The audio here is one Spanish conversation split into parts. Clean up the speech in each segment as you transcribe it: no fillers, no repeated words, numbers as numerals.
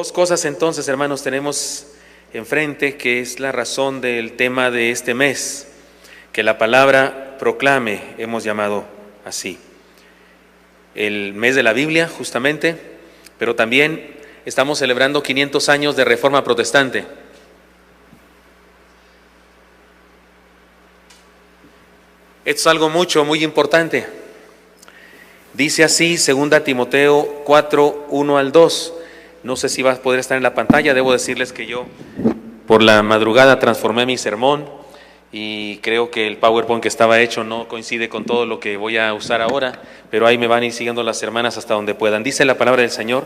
Dos cosas entonces, hermanos, tenemos enfrente, que es la razón del tema de este mes, que la palabra proclame, hemos llamado así. El mes de la Biblia, justamente, pero también estamos celebrando 500 años de Reforma Protestante. Esto es algo muy importante. Dice así, 2 Timoteo 4, 1 al 2. No sé si va a poder estar en la pantalla. Debo decirles que yo por la madrugada transformé mi sermón y creo que el PowerPoint que estaba hecho no coincide con todo lo que voy a usar ahora, pero ahí me van a ir siguiendo las hermanas hasta donde puedan. Dice la palabra del Señor: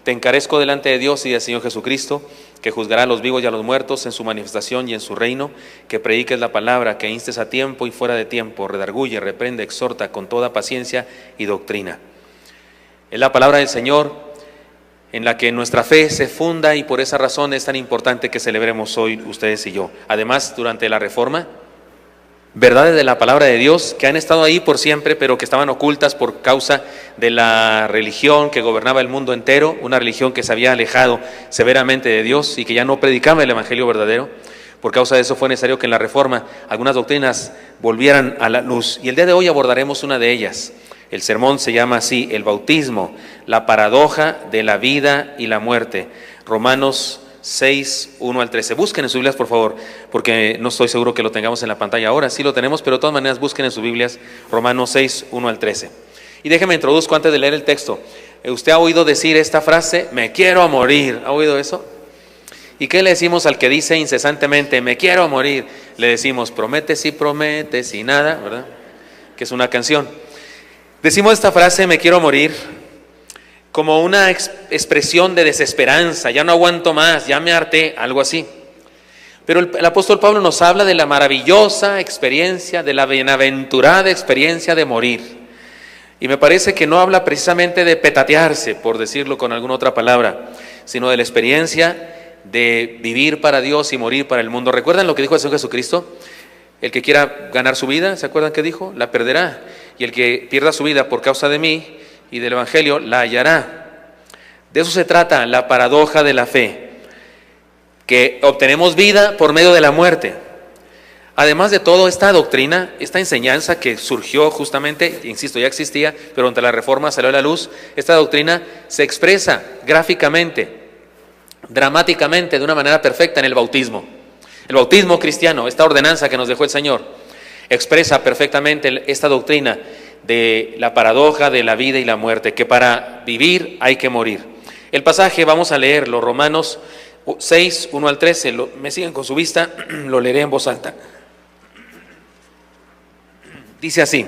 te encarezco delante de Dios y del Señor Jesucristo, que juzgará a los vivos y a los muertos en su manifestación y en su reino, que prediques la palabra, que instes a tiempo y fuera de tiempo, redarguye, reprende, exhorta con toda paciencia y doctrina. Es la palabra del Señor en la que nuestra fe se funda, y por esa razón es tan importante que celebremos hoy ustedes y yo. Además, durante la Reforma, verdades de la palabra de Dios que han estado ahí por siempre, pero que estaban ocultas por causa de la religión que gobernaba el mundo entero, una religión que se había alejado severamente de Dios y que ya no predicaba el evangelio verdadero. Por causa de eso fue necesario que en la Reforma algunas doctrinas volvieran a la luz, y el día de hoy abordaremos una de ellas. El sermón se llama así: el bautismo, la paradoja de la vida y la muerte. Romanos 6, 1 al 13. Busquen en sus Biblias, por favor, porque no estoy seguro que lo tengamos en la pantalla ahora. Sí lo tenemos, pero de todas maneras busquen en sus Biblias Romanos 6, 1 al 13. Y déjenme introduzco antes de leer el texto. ¿Usted ha oído decir esta frase? Me quiero morir. ¿Ha oído eso? ¿Y qué le decimos al que dice incesantemente me quiero morir? Le decimos prometes y nada, ¿verdad? Que es una canción. Decimos esta frase, me quiero morir, como una expresión de desesperanza. Ya no aguanto más, ya me harté, algo así. Pero el apóstol Pablo nos habla de la maravillosa experiencia, de la bienaventurada experiencia de morir. Y me parece que no habla precisamente de petatearse, por decirlo con alguna otra palabra, sino de la experiencia de vivir para Dios y morir para el mundo. ¿Recuerdan lo que dijo el Señor Jesucristo? El que quiera ganar su vida, ¿se acuerdan qué dijo? La perderá. Y el que pierda su vida por causa de mí y del Evangelio, la hallará. De eso se trata la paradoja de la fe, que obtenemos vida por medio de la muerte. Además de todo, esta doctrina, esta enseñanza que surgió justamente, insisto, ya existía, pero ante la Reforma salió a la luz, esta doctrina se expresa gráficamente, dramáticamente, de una manera perfecta en el bautismo. El bautismo cristiano, esta ordenanza que nos dejó el Señor, expresa perfectamente esta doctrina de la paradoja de la vida y la muerte, que para vivir hay que morir. El pasaje, vamos a leerlo, Romanos 6, 1 al 13, me siguen con su vista, lo leeré en voz alta. Dice así: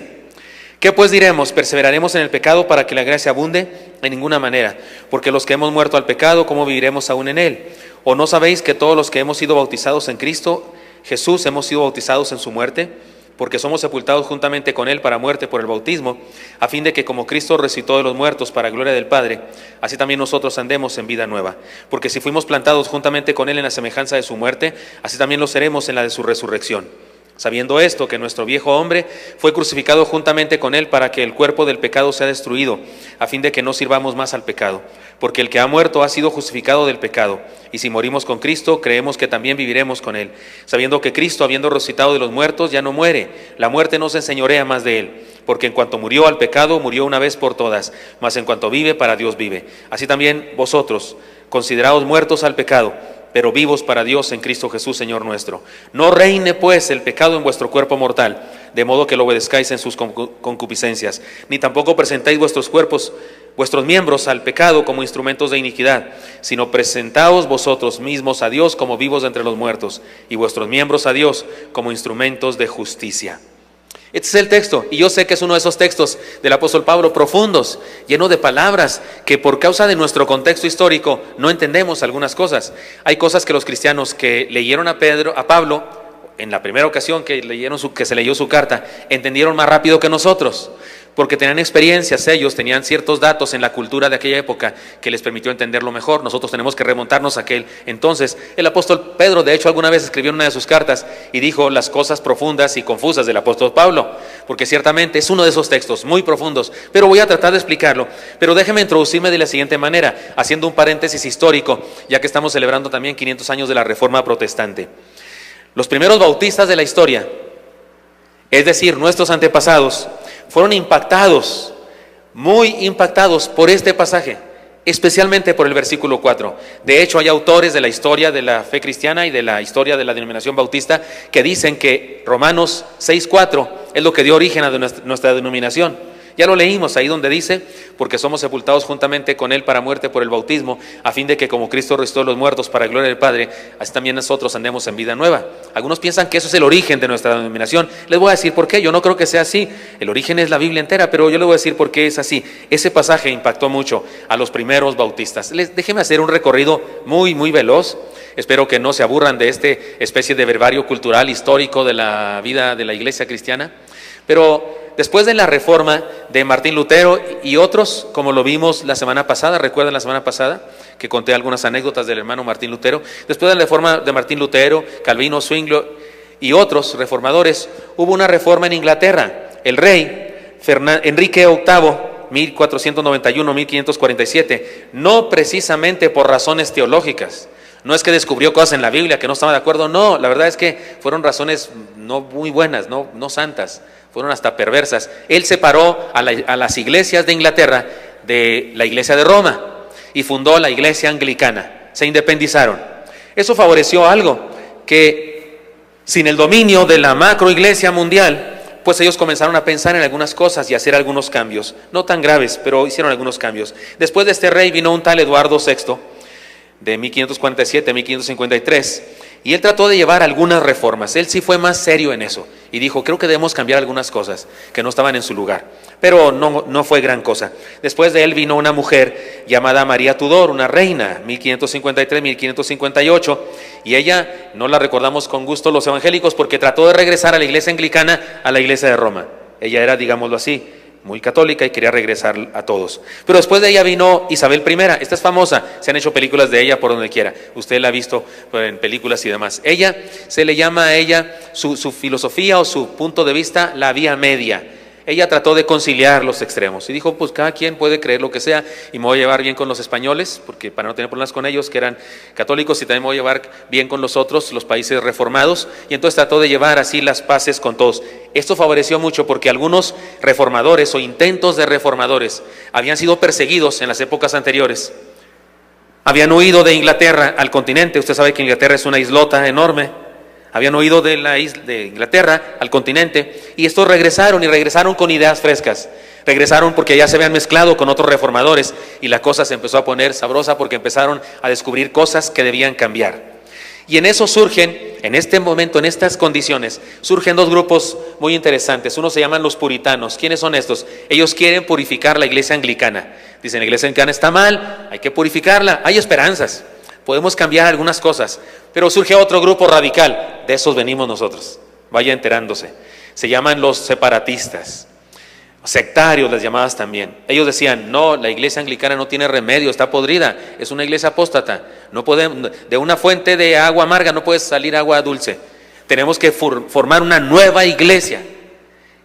¿qué pues diremos? ¿Perseveraremos en el pecado para que la gracia abunde? En ninguna manera, porque los que hemos muerto al pecado, ¿cómo viviremos aún en él? ¿O no sabéis que todos los que hemos sido bautizados en Cristo Jesús hemos sido bautizados en su muerte? Porque somos sepultados juntamente con él para muerte por el bautismo, a fin de que como Cristo resucitó de los muertos para gloria del Padre, así también nosotros andemos en vida nueva. Porque si fuimos plantados juntamente con él en la semejanza de su muerte, así también lo seremos en la de su resurrección. Sabiendo esto, que nuestro viejo hombre fue crucificado juntamente con él para que el cuerpo del pecado sea destruido, a fin de que no sirvamos más al pecado. Porque el que ha muerto ha sido justificado del pecado. Y si morimos con Cristo, creemos que también viviremos con él, sabiendo que Cristo, habiendo resucitado de los muertos, ya no muere. La muerte no se enseñorea más de él. Porque en cuanto murió al pecado, murió una vez por todas, mas en cuanto vive, para Dios vive. Así también vosotros, consideraos muertos al pecado, pero vivos para Dios en Cristo Jesús, Señor nuestro. No reine pues el pecado en vuestro cuerpo mortal, de modo que lo obedezcáis en sus concupiscencias, ni tampoco presentáis vuestros miembros al pecado como instrumentos de iniquidad, sino presentaos vosotros mismos a Dios como vivos de entre los muertos, y vuestros miembros a Dios como instrumentos de justicia. Este es el texto, y yo sé que es uno de esos textos del apóstol Pablo profundos, lleno de palabras que por causa de nuestro contexto histórico no entendemos algunas cosas. Hay cosas que los cristianos que leyeron a Pablo, en la primera ocasión que se leyó su carta, entendieron más rápido que nosotros. porque tenían experiencias, ellos tenían ciertos datos en la cultura de aquella época que les permitió entenderlo mejor. Nosotros tenemos que remontarnos a aquel entonces. El apóstol Pedro, de hecho, alguna vez escribió en una de sus cartas y dijo las cosas profundas y confusas del apóstol Pablo, porque ciertamente es uno de esos textos muy profundos, pero voy a tratar de explicarlo. Pero déjeme introducirme de la siguiente manera, haciendo un paréntesis histórico, ya que estamos celebrando también 500 años de la Reforma Protestante. Los primeros bautistas de la historia, es decir, nuestros antepasados, fueron impactados, muy impactados por este pasaje, especialmente por el versículo 4. De hecho, hay autores de la historia de la fe cristiana y de la historia de la denominación bautista que dicen que Romanos 6:4 es lo que dio origen a nuestra denominación. Ya lo leímos ahí donde dice, porque somos sepultados juntamente con Él para muerte por el bautismo, a fin de que como Cristo resucitó a los muertos para gloria del Padre, así también nosotros andemos en vida nueva. Algunos piensan que eso es el origen de nuestra denominación. Les voy a decir por qué. Yo no creo que sea así. El origen es la Biblia entera, pero yo les voy a decir por qué es así. Ese pasaje impactó mucho a los primeros bautistas. Déjenme hacer un recorrido muy veloz. Espero que no se aburran de este especie de verbario cultural histórico de la vida de la iglesia cristiana. Pero después de la reforma de Martín Lutero y otros, como lo vimos la semana pasada, ¿recuerdan la semana pasada que conté algunas anécdotas del hermano Martín Lutero? Después de la reforma de Martín Lutero, Calvino, Zwinglio y otros reformadores, hubo una reforma en Inglaterra. El rey Enrique VIII, 1491-1547, no precisamente por razones teológicas. No es que descubrió cosas en la Biblia que no estaba de acuerdo, no, la verdad es que fueron razones no muy buenas, no santas, fueron hasta perversas. Él separó a las iglesias de Inglaterra de la iglesia de Roma y fundó la iglesia anglicana, se independizaron. Eso favoreció algo, que sin el dominio de la macro iglesia mundial, pues ellos comenzaron a pensar en algunas cosas y hacer algunos cambios, no tan graves, pero hicieron algunos cambios. Después de este rey vino un tal Eduardo VI, de 1547 a 1553, y él trató de llevar algunas reformas. Él sí fue más serio en eso y dijo, creo que debemos cambiar algunas cosas que no estaban en su lugar, pero no fue gran cosa. Después de él vino una mujer llamada María Tudor, una reina, 1553-1558, y ella no la recordamos con gusto los evangélicos porque trató de regresar a la iglesia anglicana, a la iglesia de Roma. Ella era, digámoslo así, muy católica y quería regresar a todos. Pero después de ella vino Isabel I, esta es famosa, se han hecho películas de ella por donde quiera, usted la ha visto en películas y demás. Ella, se le llama a ella, su filosofía o su punto de vista, la vía media. Ella trató de conciliar los extremos y dijo, pues cada quien puede creer lo que sea y me voy a llevar bien con los españoles, porque para no tener problemas con ellos, que eran católicos, y también me voy a llevar bien con los otros, los países reformados, y entonces trató de llevar así las paces con todos. Esto favoreció mucho porque algunos reformadores o intentos de reformadores habían sido perseguidos en las épocas anteriores. Habían huido de Inglaterra al continente, usted sabe que Inglaterra es una islota enorme. Habían huido de la isla de Inglaterra al continente y estos regresaron con ideas frescas. Regresaron porque ya se habían mezclado con otros reformadores y la cosa se empezó a poner sabrosa porque empezaron a descubrir cosas que debían cambiar. Y en eso surgen, en este momento, en estas condiciones, surgen dos grupos muy interesantes. Uno se llaman los puritanos. ¿Quiénes son estos? Ellos quieren purificar la iglesia anglicana. Dicen, la iglesia anglicana está mal, hay que purificarla, hay esperanzas. Podemos cambiar algunas cosas, pero surge otro grupo radical, de esos venimos nosotros, vaya enterándose. Se llaman los separatistas, sectarios las llamadas también. Ellos decían, no, la iglesia anglicana no tiene remedio, está podrida, es una iglesia apóstata, no podemos, de una fuente de agua amarga no puede salir agua dulce, tenemos que formar una nueva iglesia.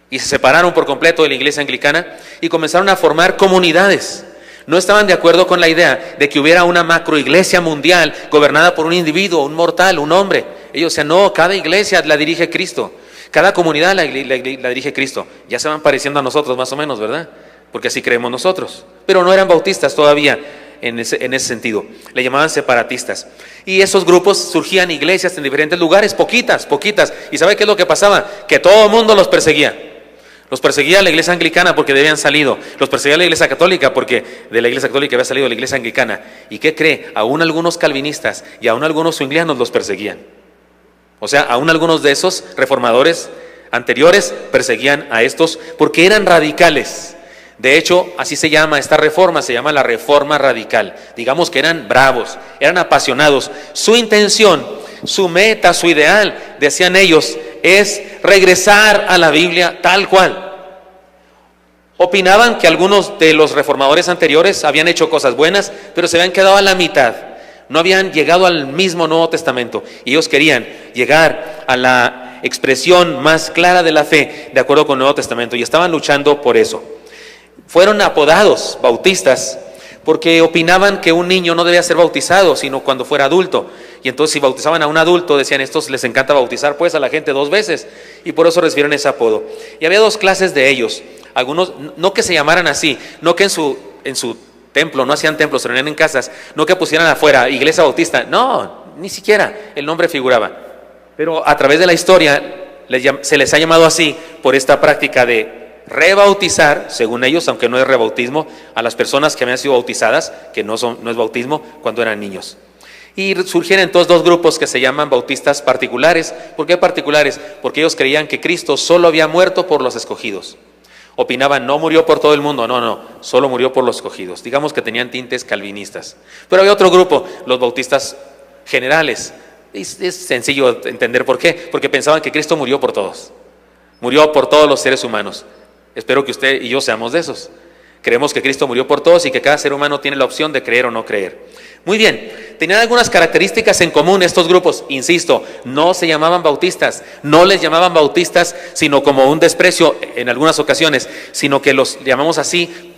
Y se separaron por completo de la iglesia anglicana y comenzaron a formar comunidades. No estaban de acuerdo con la idea de que hubiera una macroiglesia mundial gobernada por un individuo, un mortal, un hombre. Ellos decían, no, cada iglesia la dirige Cristo, cada comunidad la dirige Cristo. Ya se van pareciendo a nosotros más o menos, ¿verdad? Porque así creemos nosotros. Pero no eran bautistas todavía en ese sentido. Le llamaban separatistas. Y esos grupos surgían iglesias en diferentes lugares, poquitas. ¿Y sabe qué es lo que pasaba? Que todo el mundo los perseguía. Los perseguía la iglesia anglicana porque habían salido, los perseguía la iglesia católica porque de la iglesia católica había salido la iglesia anglicana. ¿Y qué cree? Aún algunos calvinistas y aún algunos zwinglianos los perseguían. O sea, aún algunos de esos reformadores anteriores perseguían a estos porque eran radicales. De hecho, así se llama esta reforma, se llama la reforma radical. Digamos que eran bravos, eran apasionados. Su intención, su meta, su ideal, decían ellos, es regresar a la Biblia tal cual. Opinaban que algunos de los reformadores anteriores habían hecho cosas buenas, pero se habían quedado a la mitad. No habían llegado al mismo Nuevo Testamento. Y ellos querían llegar a la expresión más clara de la fe de acuerdo con el Nuevo Testamento. Y estaban luchando por eso. Fueron apodados bautistas porque opinaban que un niño no debía ser bautizado sino cuando fuera adulto. Y entonces si bautizaban a un adulto, decían, estos les encanta bautizar pues a la gente 2 veces. Y por eso recibieron ese apodo. Y había 2 clases de ellos. Algunos, no que se llamaran así, no que en su templo, no hacían templos, se reunían en casas, no que pusieran afuera, iglesia bautista, no, ni siquiera el nombre figuraba. Pero a través de la historia se les ha llamado así por esta práctica de rebautizar, según ellos, aunque no es rebautismo, a las personas que habían sido bautizadas, que no es bautismo, cuando eran niños. Y surgieron entonces 2 grupos que se llaman bautistas particulares. ¿Por qué particulares? Porque ellos creían que Cristo solo había muerto por los escogidos. Opinaban, no murió por todo el mundo, no, solo murió por los escogidos. Digamos que tenían tintes calvinistas. Pero había otro grupo, los bautistas generales. Es sencillo entender por qué, porque pensaban que Cristo murió por todos. Murió por todos los seres humanos. Espero que usted y yo seamos de esos. Creemos que Cristo murió por todos y que cada ser humano tiene la opción de creer o no creer. Muy bien, tenían algunas características en común estos grupos. Insisto, no se llamaban bautistas, no les llamaban bautistas sino como un desprecio en algunas ocasiones, sino que los llamamos así,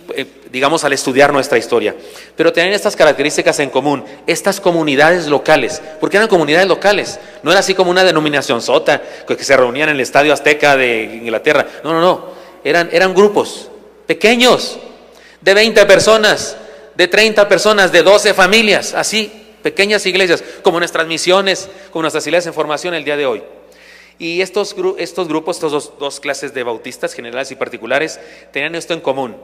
digamos, al estudiar nuestra historia. Pero tenían estas características en común, estas comunidades locales, porque eran comunidades locales, no era así como una denominación sota que se reunían en el Estadio Azteca de Inglaterra, no, eran grupos pequeños, de 20 personas, de 30 personas, de 12 familias, así, pequeñas iglesias, como nuestras misiones, como nuestras iglesias en formación el día de hoy. Y estos grupos, estas dos clases de bautistas, generales y particulares, tenían esto en común: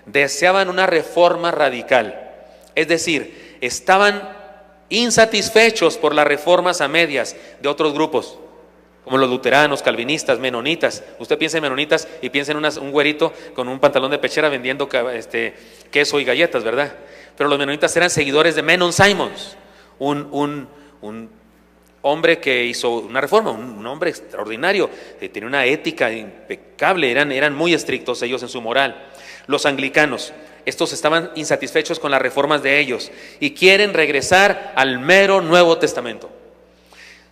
deseaban una reforma radical, es decir, estaban insatisfechos por las reformas a medias de otros grupos, como los luteranos, calvinistas, menonitas. Usted piensa en menonitas y piensa en un güerito con un pantalón de pechera vendiendo queso y galletas, ¿verdad? Pero los menonitas eran seguidores de Menon Simons, un hombre que hizo una reforma, un hombre extraordinario, tenía una ética impecable, eran muy estrictos ellos en su moral. Los anglicanos, estos estaban insatisfechos con las reformas de ellos y quieren regresar al mero Nuevo Testamento.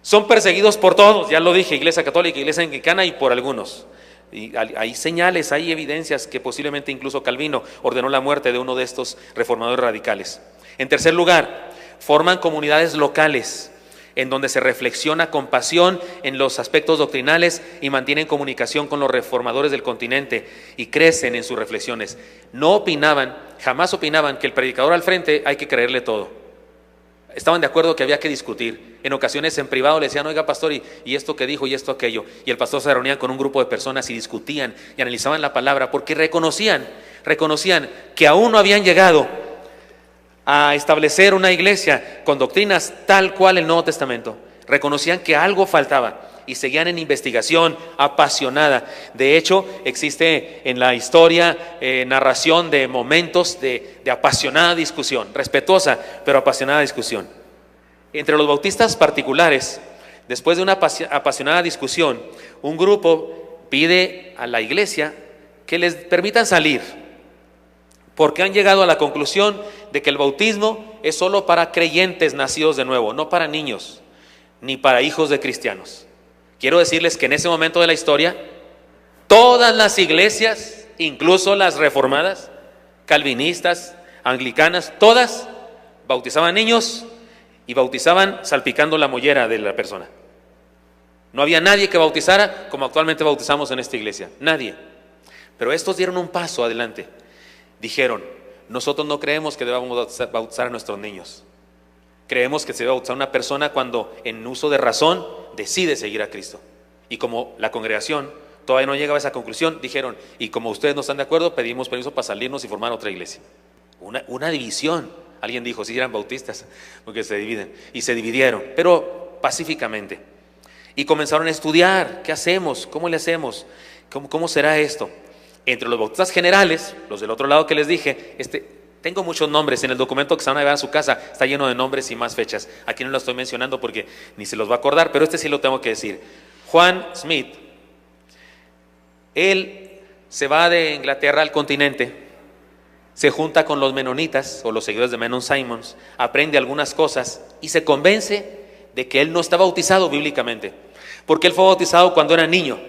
Son perseguidos por todos, ya lo dije, Iglesia Católica, Iglesia Anglicana, y por algunos. Y hay señales, hay evidencias que posiblemente incluso Calvino ordenó la muerte de uno de estos reformadores radicales. En tercer lugar, forman comunidades locales en donde se reflexiona con pasión en los aspectos doctrinales y mantienen comunicación con los reformadores del continente y crecen en sus reflexiones. Jamás opinaban que el predicador al frente hay que creerle todo. Estaban de acuerdo que había que discutir. En ocasiones en privado le decían, oiga pastor, y esto que dijo y esto aquello. Y el pastor se reunía con un grupo de personas y discutían y analizaban la palabra, porque reconocían que aún no habían llegado a establecer una iglesia con doctrinas tal cual el Nuevo Testamento. Reconocían que algo faltaba y seguían en investigación apasionada. De hecho, existe en la historia narración de momentos de apasionada discusión, respetuosa pero apasionada discusión. Entre los bautistas particulares, después de una apasionada discusión, un grupo pide a la iglesia que les permitan salir, porque han llegado a la conclusión de que el bautismo es solo para creyentes nacidos de nuevo, no para niños, ni para hijos de cristianos. Quiero decirles que en ese momento de la historia, todas las iglesias, incluso las reformadas, calvinistas, anglicanas, todas bautizaban niños y bautizaban salpicando la mollera de la persona. No había nadie que bautizara como actualmente bautizamos en esta iglesia, nadie. Pero estos dieron un paso adelante. Dijeron, nosotros no creemos que debamos bautizar a nuestros niños. Creemos que se debe bautizar a una persona cuando en uso de razón decide seguir a Cristo. Y como la congregación todavía no llegaba a esa conclusión, dijeron, y como ustedes no están de acuerdo, pedimos permiso para salirnos y formar otra iglesia. Una división. Alguien dijo, sí, eran bautistas, porque se dividen. Y se dividieron, pero pacíficamente. Y comenzaron a estudiar, ¿qué hacemos? ¿Cómo le hacemos? ¿Cómo será esto? Entre los bautistas generales, los del otro lado que les dije, tengo muchos nombres, en el documento que se van a llevar a su casa está lleno de nombres y más fechas. Aquí no lo estoy mencionando porque ni se los va a acordar, pero sí lo tengo que decir. Juan Smith, él se va de Inglaterra al continente, se junta con los menonitas o los seguidores de Menon Simons, aprende algunas cosas y se convence de que él no está bautizado bíblicamente, porque él fue bautizado cuando era niño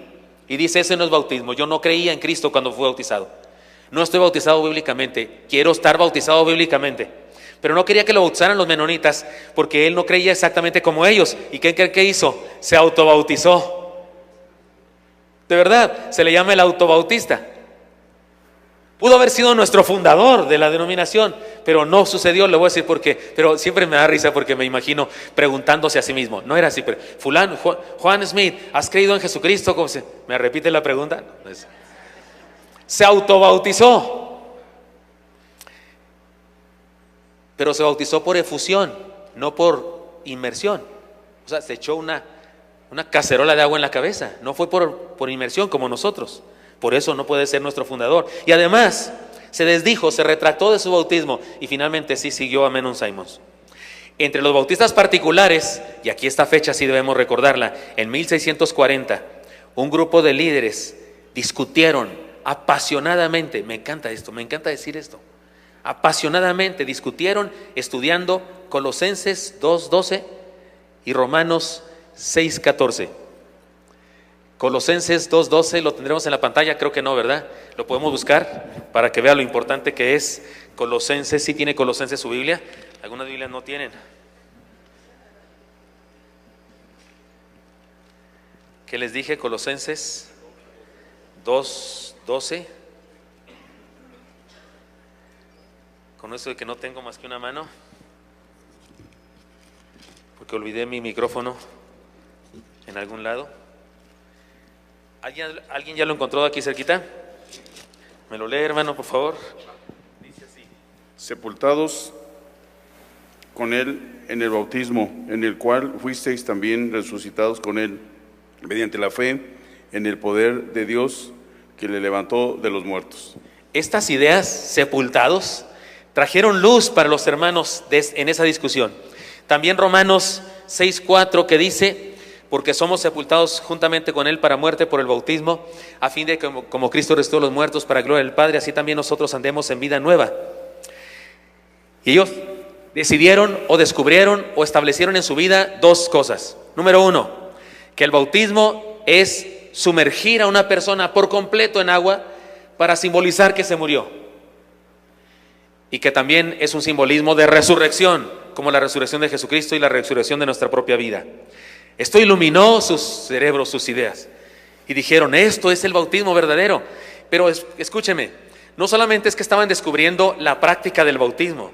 y dice: ese no es bautismo, yo no creía en Cristo cuando fui bautizado, no estoy bautizado bíblicamente, quiero estar bautizado bíblicamente. Pero no quería que lo bautizaran los menonitas porque él no creía exactamente como ellos. ¿Y qué hizo? Se autobautizó. De verdad, se le llama el autobautista. Pudo haber sido nuestro fundador de la denominación, pero no sucedió. Le voy a decir por qué. Pero siempre me da risa porque me imagino preguntándose a sí mismo. No era así, pero fulano, Juan Smith, ¿has creído en Jesucristo? ¿Me repite la pregunta? Se autobautizó. Pero se bautizó por efusión, no por inmersión. O sea, se echó una cacerola de agua en la cabeza. No fue por inmersión como nosotros. Por eso no puede ser nuestro fundador. Y además se desdijo, se retractó de su bautismo y finalmente sí siguió a Menon Simons. Entre los bautistas particulares, y aquí esta fecha sí debemos recordarla, en 1640, un grupo de líderes discutieron apasionadamente, me encanta esto, me encanta decir esto, apasionadamente discutieron estudiando Colosenses 2:12 y Romanos 6:14. Colosenses 2:12 lo tendremos en la pantalla, creo que no, ¿verdad? Lo podemos buscar para que vea lo importante que es Colosenses. ¿Sí tiene Colosenses su Biblia? Algunas Biblias no tienen. ¿Qué les dije? Colosenses 2:12. Con eso de que no tengo más que una mano, porque olvidé mi micrófono en algún lado. ¿Alguien ya lo encontró aquí cerquita? ¿Me lo lee, hermano, por favor? Dice así: sepultados con él en el bautismo, en el cual fuisteis también resucitados con él, mediante la fe en el poder de Dios que le levantó de los muertos. Estas ideas, sepultados, trajeron luz para los hermanos en esa discusión. También Romanos 6:4, que dice: porque somos sepultados juntamente con él para muerte por el bautismo, a fin de que como Cristo resucitó a los muertos para gloria del Padre, así también nosotros andemos en vida nueva. Y ellos decidieron o descubrieron o establecieron en su vida dos cosas. Número uno, que el bautismo es sumergir a una persona por completo en agua para simbolizar que se murió. Y que también es un simbolismo de resurrección, como la resurrección de Jesucristo y la resurrección de nuestra propia vida. Esto iluminó sus cerebros, sus ideas, y dijeron: esto es el bautismo verdadero. Pero escúcheme, no solamente es que estaban descubriendo la práctica del bautismo,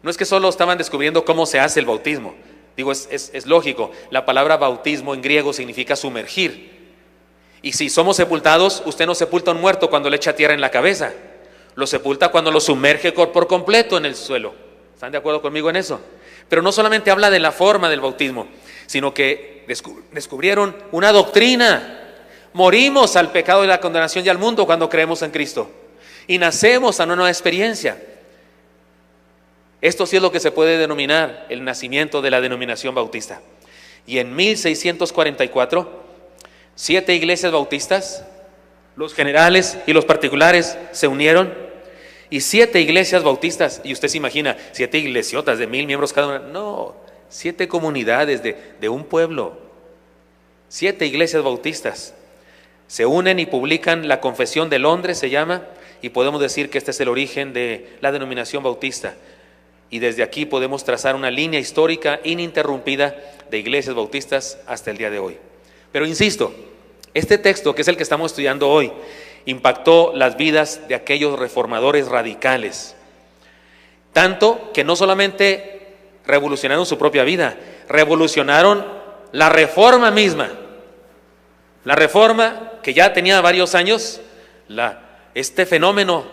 no es que solo estaban descubriendo cómo se hace el bautismo. Digo, es lógico, la palabra bautismo en griego significa sumergir. Y si somos sepultados, usted no sepulta a un muerto cuando le echa tierra en la cabeza, lo sepulta cuando lo sumerge por completo en el suelo. ¿Están de acuerdo conmigo en eso? Pero no solamente habla de la forma del bautismo, sino que descubrieron una doctrina. Morimos al pecado y la condenación y al mundo cuando creemos en Cristo, y nacemos a una nueva experiencia. Esto sí es lo que se puede denominar el nacimiento de la denominación bautista. Y en 1644, 7 iglesias bautistas, los generales y los particulares, se unieron, y 7 iglesias bautistas, y usted se imagina, 7 iglesias de 1000 miembros cada una. No, 7 comunidades de un pueblo, 7 iglesias bautistas se unen y publican la Confesión de Londres, se llama, y podemos decir que este es el origen de la denominación bautista. Y desde aquí podemos trazar una línea histórica ininterrumpida de iglesias bautistas hasta el día de hoy. Pero insisto, este texto, que es el que estamos estudiando hoy, impactó las vidas de aquellos reformadores radicales, tanto que no solamente revolucionaron su propia vida, revolucionaron la reforma misma. La reforma, que ya tenía varios años, este fenómeno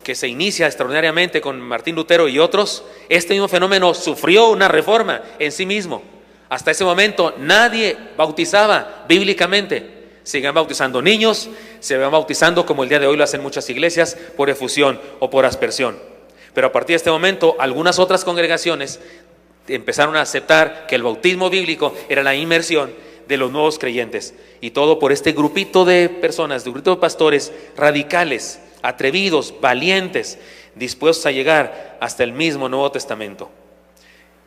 que se inicia extraordinariamente con Martín Lutero y otros, este mismo fenómeno sufrió una reforma en sí mismo. Hasta ese momento nadie bautizaba bíblicamente. Siguen bautizando niños, se van bautizando como el día de hoy lo hacen muchas iglesias, por efusión o por aspersión. Pero a partir de este momento, algunas otras congregaciones empezaron a aceptar que el bautismo bíblico era la inmersión, de los nuevos creyentes. Y todo por este grupito de personas, de grupito de pastores radicales, atrevidos, valientes, dispuestos a llegar hasta el mismo Nuevo Testamento.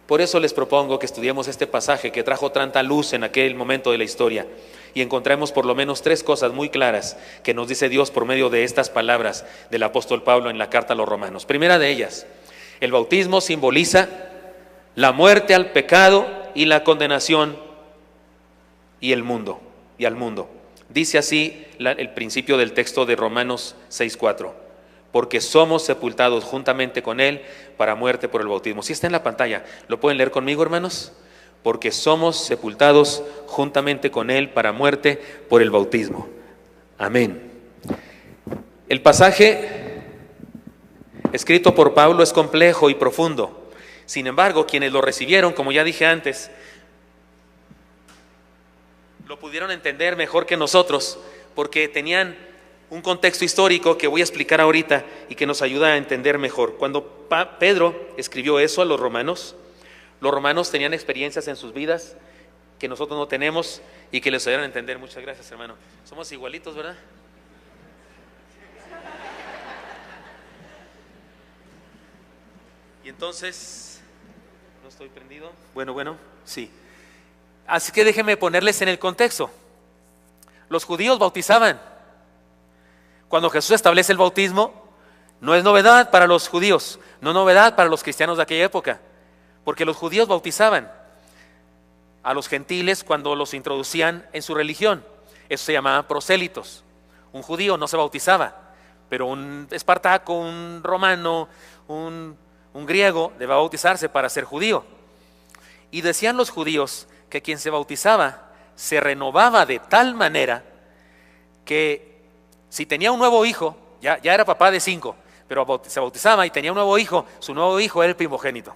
Por eso les propongo que estudiemos este pasaje que trajo tanta luz en aquel momento de la historia y encontremos por lo menos 3 cosas muy claras que nos dice Dios por medio de estas palabras del apóstol Pablo en la carta a los Romanos. Primera de ellas, el bautismo simboliza la muerte al pecado y la condenación y el mundo y al mundo. Dice así el principio del texto de Romanos 6:4. Porque somos sepultados juntamente con Él para muerte por el bautismo. Si está en la pantalla, ¿lo pueden leer conmigo, hermanos? Porque somos sepultados juntamente con Él para muerte por el bautismo. Amén. El pasaje escrito por Pablo es complejo y profundo. Sin embargo, quienes lo recibieron, como ya dije antes, lo pudieron entender mejor que nosotros, porque tenían un contexto histórico que voy a explicar ahorita y que nos ayuda a entender mejor. Cuando Pedro escribió eso a los romanos tenían experiencias en sus vidas que nosotros no tenemos y que les ayudaron a entender. Muchas gracias, hermano. Somos igualitos, ¿verdad? Y entonces, ¿no estoy prendido? Bueno, sí. Así que déjenme ponerles en el contexto. Los judíos bautizaban. Cuando Jesús establece el bautismo, no es novedad para los judíos, no es novedad para los cristianos de aquella época, porque los judíos bautizaban a los gentiles cuando los introducían en su religión. Eso se llamaba prosélitos. Un judío no se bautizaba, pero un espartaco, un romano, un griego debe bautizarse para ser judío. Y decían los judíos que quien se bautizaba se renovaba de tal manera que si tenía un nuevo hijo, ya era papá de 5, pero se bautizaba y tenía un nuevo hijo, su nuevo hijo era el primogénito,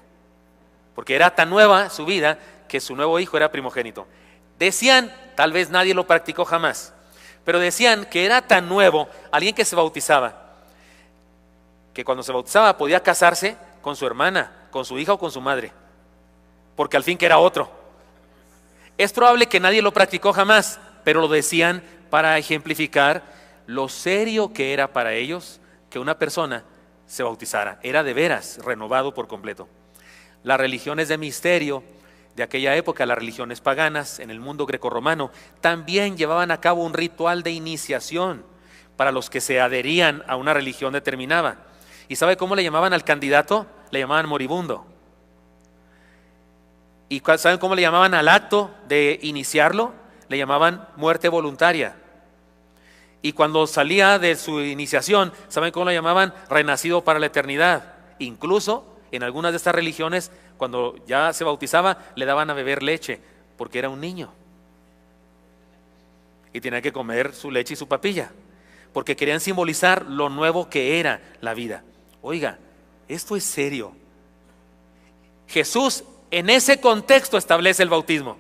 porque era tan nueva su vida que su nuevo hijo era primogénito. Decían, tal vez nadie lo practicó jamás, pero decían que era tan nuevo alguien que se bautizaba, que cuando se bautizaba podía casarse con su hermana, con su hija o con su madre, porque al fin que era otro. Es probable que nadie lo practicó jamás, pero lo decían para ejemplificar lo serio que era para ellos que una persona se bautizara. Era de veras renovado por completo. Las religiones de misterio de aquella época, las religiones paganas en el mundo grecorromano, también llevaban a cabo un ritual de iniciación para los que se adherían a una religión determinada. ¿Y sabe cómo le llamaban al candidato? Le llamaban moribundo. ¿Y saben cómo le llamaban al acto de iniciarlo? Le llamaban muerte voluntaria. Y cuando salía de su iniciación, ¿saben cómo lo llamaban? Renacido para la eternidad. Incluso en algunas de estas religiones, cuando ya se bautizaba, le daban a beber leche, porque era un niño. Y tenía que comer su leche y su papilla, porque querían simbolizar lo nuevo que era la vida. Oiga, esto es serio. Jesús en ese contexto establece el bautismo.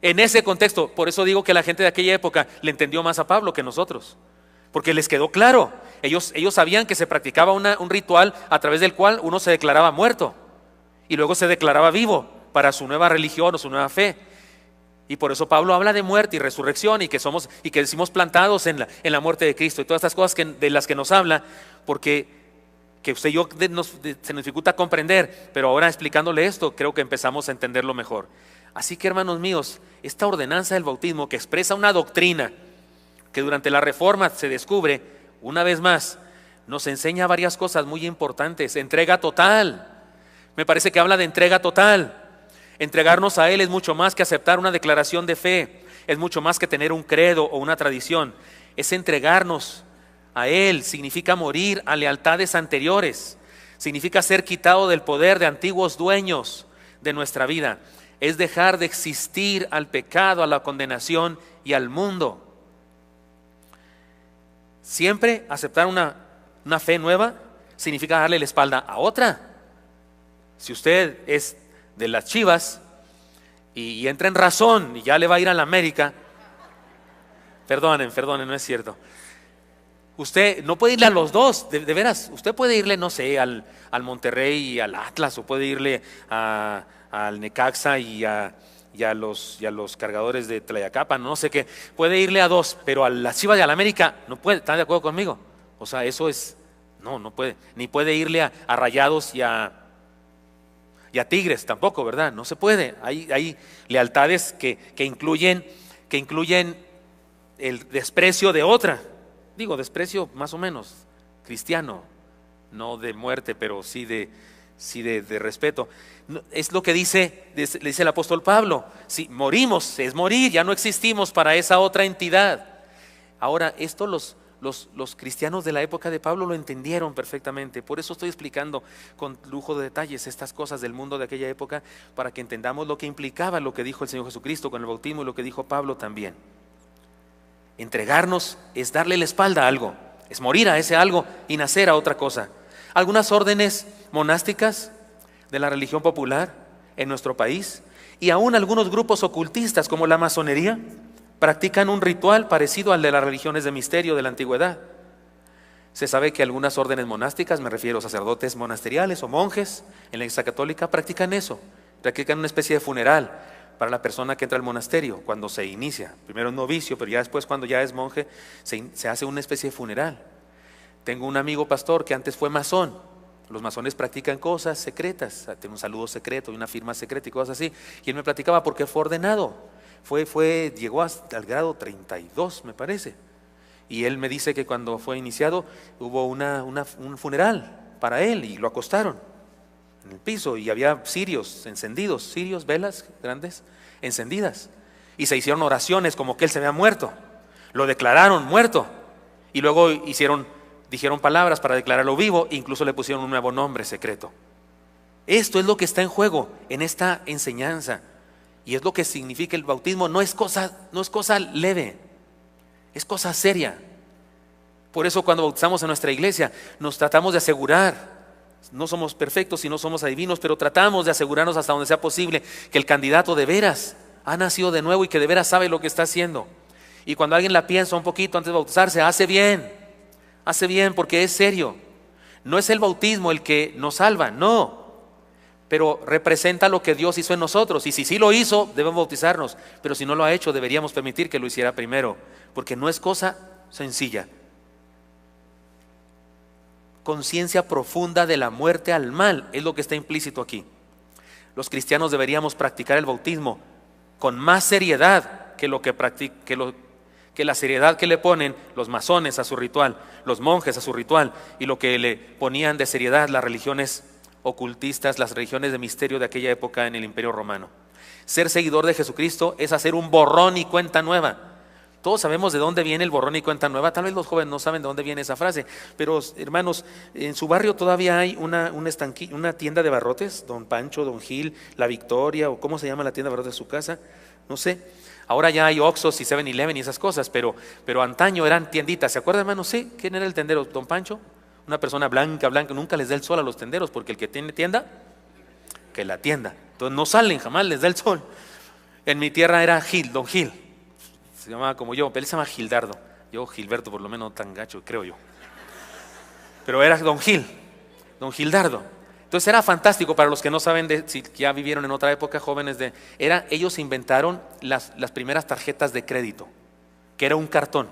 En ese contexto, por eso digo que la gente de aquella época le entendió más a Pablo que nosotros, porque les quedó claro. Ellos sabían que se practicaba un ritual a través del cual uno se declaraba muerto y luego se declaraba vivo para su nueva religión o su nueva fe. Y por eso Pablo habla de muerte y resurrección y que decimos plantados en la muerte de Cristo y todas estas cosas de las que nos habla, porque que usted y yo se nos dificulta comprender, pero ahora explicándole esto creo que empezamos a entenderlo mejor. Así que, hermanos míos, esta ordenanza del bautismo que expresa una doctrina que durante la Reforma se descubre, una vez más, nos enseña varias cosas muy importantes. Entrega total. Me parece que habla de entrega total. Entregarnos a Él es mucho más que aceptar una declaración de fe, es mucho más que tener un credo o una tradición. Es entregarnos a Él, significa morir a lealtades anteriores, significa ser quitado del poder de antiguos dueños de nuestra vida. Es dejar de existir al pecado, a la condenación y al mundo. Siempre aceptar una fe nueva significa darle la espalda a otra. Si usted es de las Chivas y entra en razón y ya le va a ir a la América, perdonen, no es cierto. Usted no puede irle a los dos, de veras. Usted puede irle, no sé, al Monterrey y al Atlas, o puede irle al Necaxa y y a los cargadores de Tlayacapan, no sé qué. Puede irle a 2, pero a las Chivas de la América no puede. ¿Están de acuerdo conmigo? O sea, eso es, no puede. Ni puede irle a Rayados y a Tigres tampoco, ¿verdad? No se puede. Hay lealtades que incluyen el desprecio de otra. Digo, desprecio más o menos cristiano, no de muerte, pero sí de respeto. Es lo que le dice el apóstol Pablo. Si morimos, es morir, ya no existimos para esa otra entidad. Ahora, esto los cristianos de la época de Pablo lo entendieron perfectamente. Por eso estoy explicando con lujo de detalles estas cosas del mundo de aquella época, para que entendamos lo que implicaba lo que dijo el Señor Jesucristo con el bautismo y lo que dijo Pablo también. Entregarnos es darle la espalda a algo, es morir a ese algo y nacer a otra cosa. Algunas órdenes monásticas de la religión popular en nuestro país, y aún algunos grupos ocultistas como la masonería, practican un ritual parecido al de las religiones de misterio de la antigüedad. Se sabe que algunas órdenes monásticas, me refiero a sacerdotes monasteriales o monjes en la Iglesia Católica, practican eso, practican una especie de funeral para la persona que entra al monasterio cuando se inicia. Primero un novicio, pero ya después, cuando ya es monje, se hace una especie de funeral. Tengo un amigo pastor que antes fue masón. Los masones practican cosas secretas, tiene un saludo secreto y una firma secreta y cosas así. Y él me platicaba porque fue ordenado. Llegó hasta el grado 32, me parece. Y él me dice que cuando fue iniciado hubo un funeral para él y lo acostaron en el piso, y había cirios encendidos, velas grandes encendidas, y se hicieron oraciones como que él se había muerto. Lo declararon muerto y luego dijeron palabras para declararlo vivo, e incluso le pusieron un nuevo nombre secreto. Esto es lo que está en juego en esta enseñanza, y es lo que significa el bautismo. No es cosa leve, es cosa seria. Por eso cuando bautizamos en nuestra iglesia nos tratamos de asegurar, no somos perfectos y no somos adivinos, pero tratamos de asegurarnos hasta donde sea posible que el candidato de veras ha nacido de nuevo y que de veras sabe lo que está haciendo. Y cuando alguien la piensa un poquito antes de bautizarse, hace bien porque es serio. No es el bautismo el que nos salva, no, pero representa lo que Dios hizo en nosotros, y si sí lo hizo, debemos bautizarnos, pero si no lo ha hecho, deberíamos permitir que lo hiciera primero, porque no es cosa sencilla. Conciencia profunda de la muerte al mal es lo que está implícito aquí. Los cristianos deberíamos practicar el bautismo con más seriedad que la seriedad que le ponen los masones a su ritual, los monjes a su ritual, y lo que le ponían de seriedad las religiones ocultistas, las religiones de misterio de aquella época en el Imperio Romano. Ser seguidor de Jesucristo es hacer un borrón y cuenta nueva. Todos sabemos de dónde viene el borrón y cuenta nueva. Tal vez los jóvenes no saben de dónde viene esa frase, pero hermanos, en su barrio todavía hay una tienda de barrotes, Don Pancho, Don Gil, La Victoria, o cómo se llama la tienda de barrotes de su casa, no sé. Ahora ya hay Oxxos y 7-Eleven y esas cosas, pero antaño eran tienditas. ¿Se acuerdan, hermanos? Sí. ¿Quién era el tendero? Don Pancho, una persona blanca, nunca les da el sol a los tenderos, porque el que tiene tienda, que la tienda. Entonces no salen, jamás les da el sol. En mi tierra era Don Gil. Se llamaba como yo, pero él se llama Gildardo. Yo Gilberto, por lo menos tan gacho, creo yo. Pero era Don Gildardo. Entonces era fantástico para los que no saben, si ya vivieron en otra época, jóvenes, ellos inventaron las primeras tarjetas de crédito, que era un cartón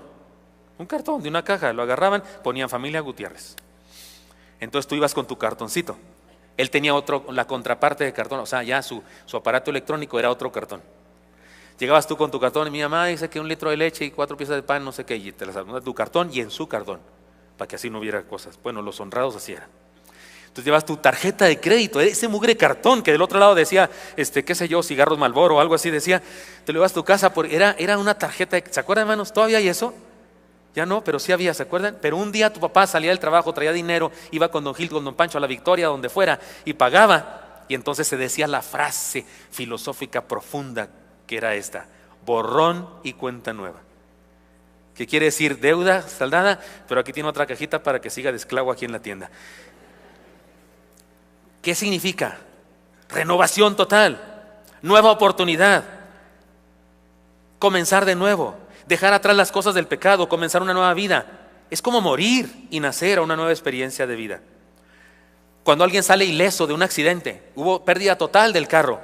de una caja, lo agarraban, ponían Familia Gutiérrez. Entonces tú ibas con tu cartoncito. Él tenía la contraparte de cartón, o sea, ya su aparato electrónico era otro cartón. Llegabas tú con tu cartón y mi mamá dice que 1 litro de leche y 4 piezas de pan, no sé qué, y te las anotas tu cartón y en su cartón, para que así no hubiera cosas. Bueno, los honrados así eran. Entonces llevas tu tarjeta de crédito, ese mugre cartón que del otro lado decía, qué sé yo, cigarros Marlboro o algo así decía, te lo llevas a tu casa, era una tarjeta, ¿se acuerdan, hermanos? ¿Todavía hay eso? Ya no, pero sí había, ¿se acuerdan? Pero un día tu papá salía del trabajo, traía dinero, iba con Don Gil, con Don Pancho a La Victoria, donde fuera, y pagaba, y entonces se decía la frase filosófica profunda que era esta: borrón y cuenta nueva. ¿Qué quiere decir? Deuda saldada, pero aquí tiene otra cajita para que siga de esclavo aquí en la tienda. ¿Qué significa? Renovación total, nueva oportunidad, comenzar de nuevo, dejar atrás las cosas del pecado, comenzar una nueva vida. Es como morir y nacer a una nueva experiencia de vida. Cuando alguien sale ileso de un accidente, hubo pérdida total del carro,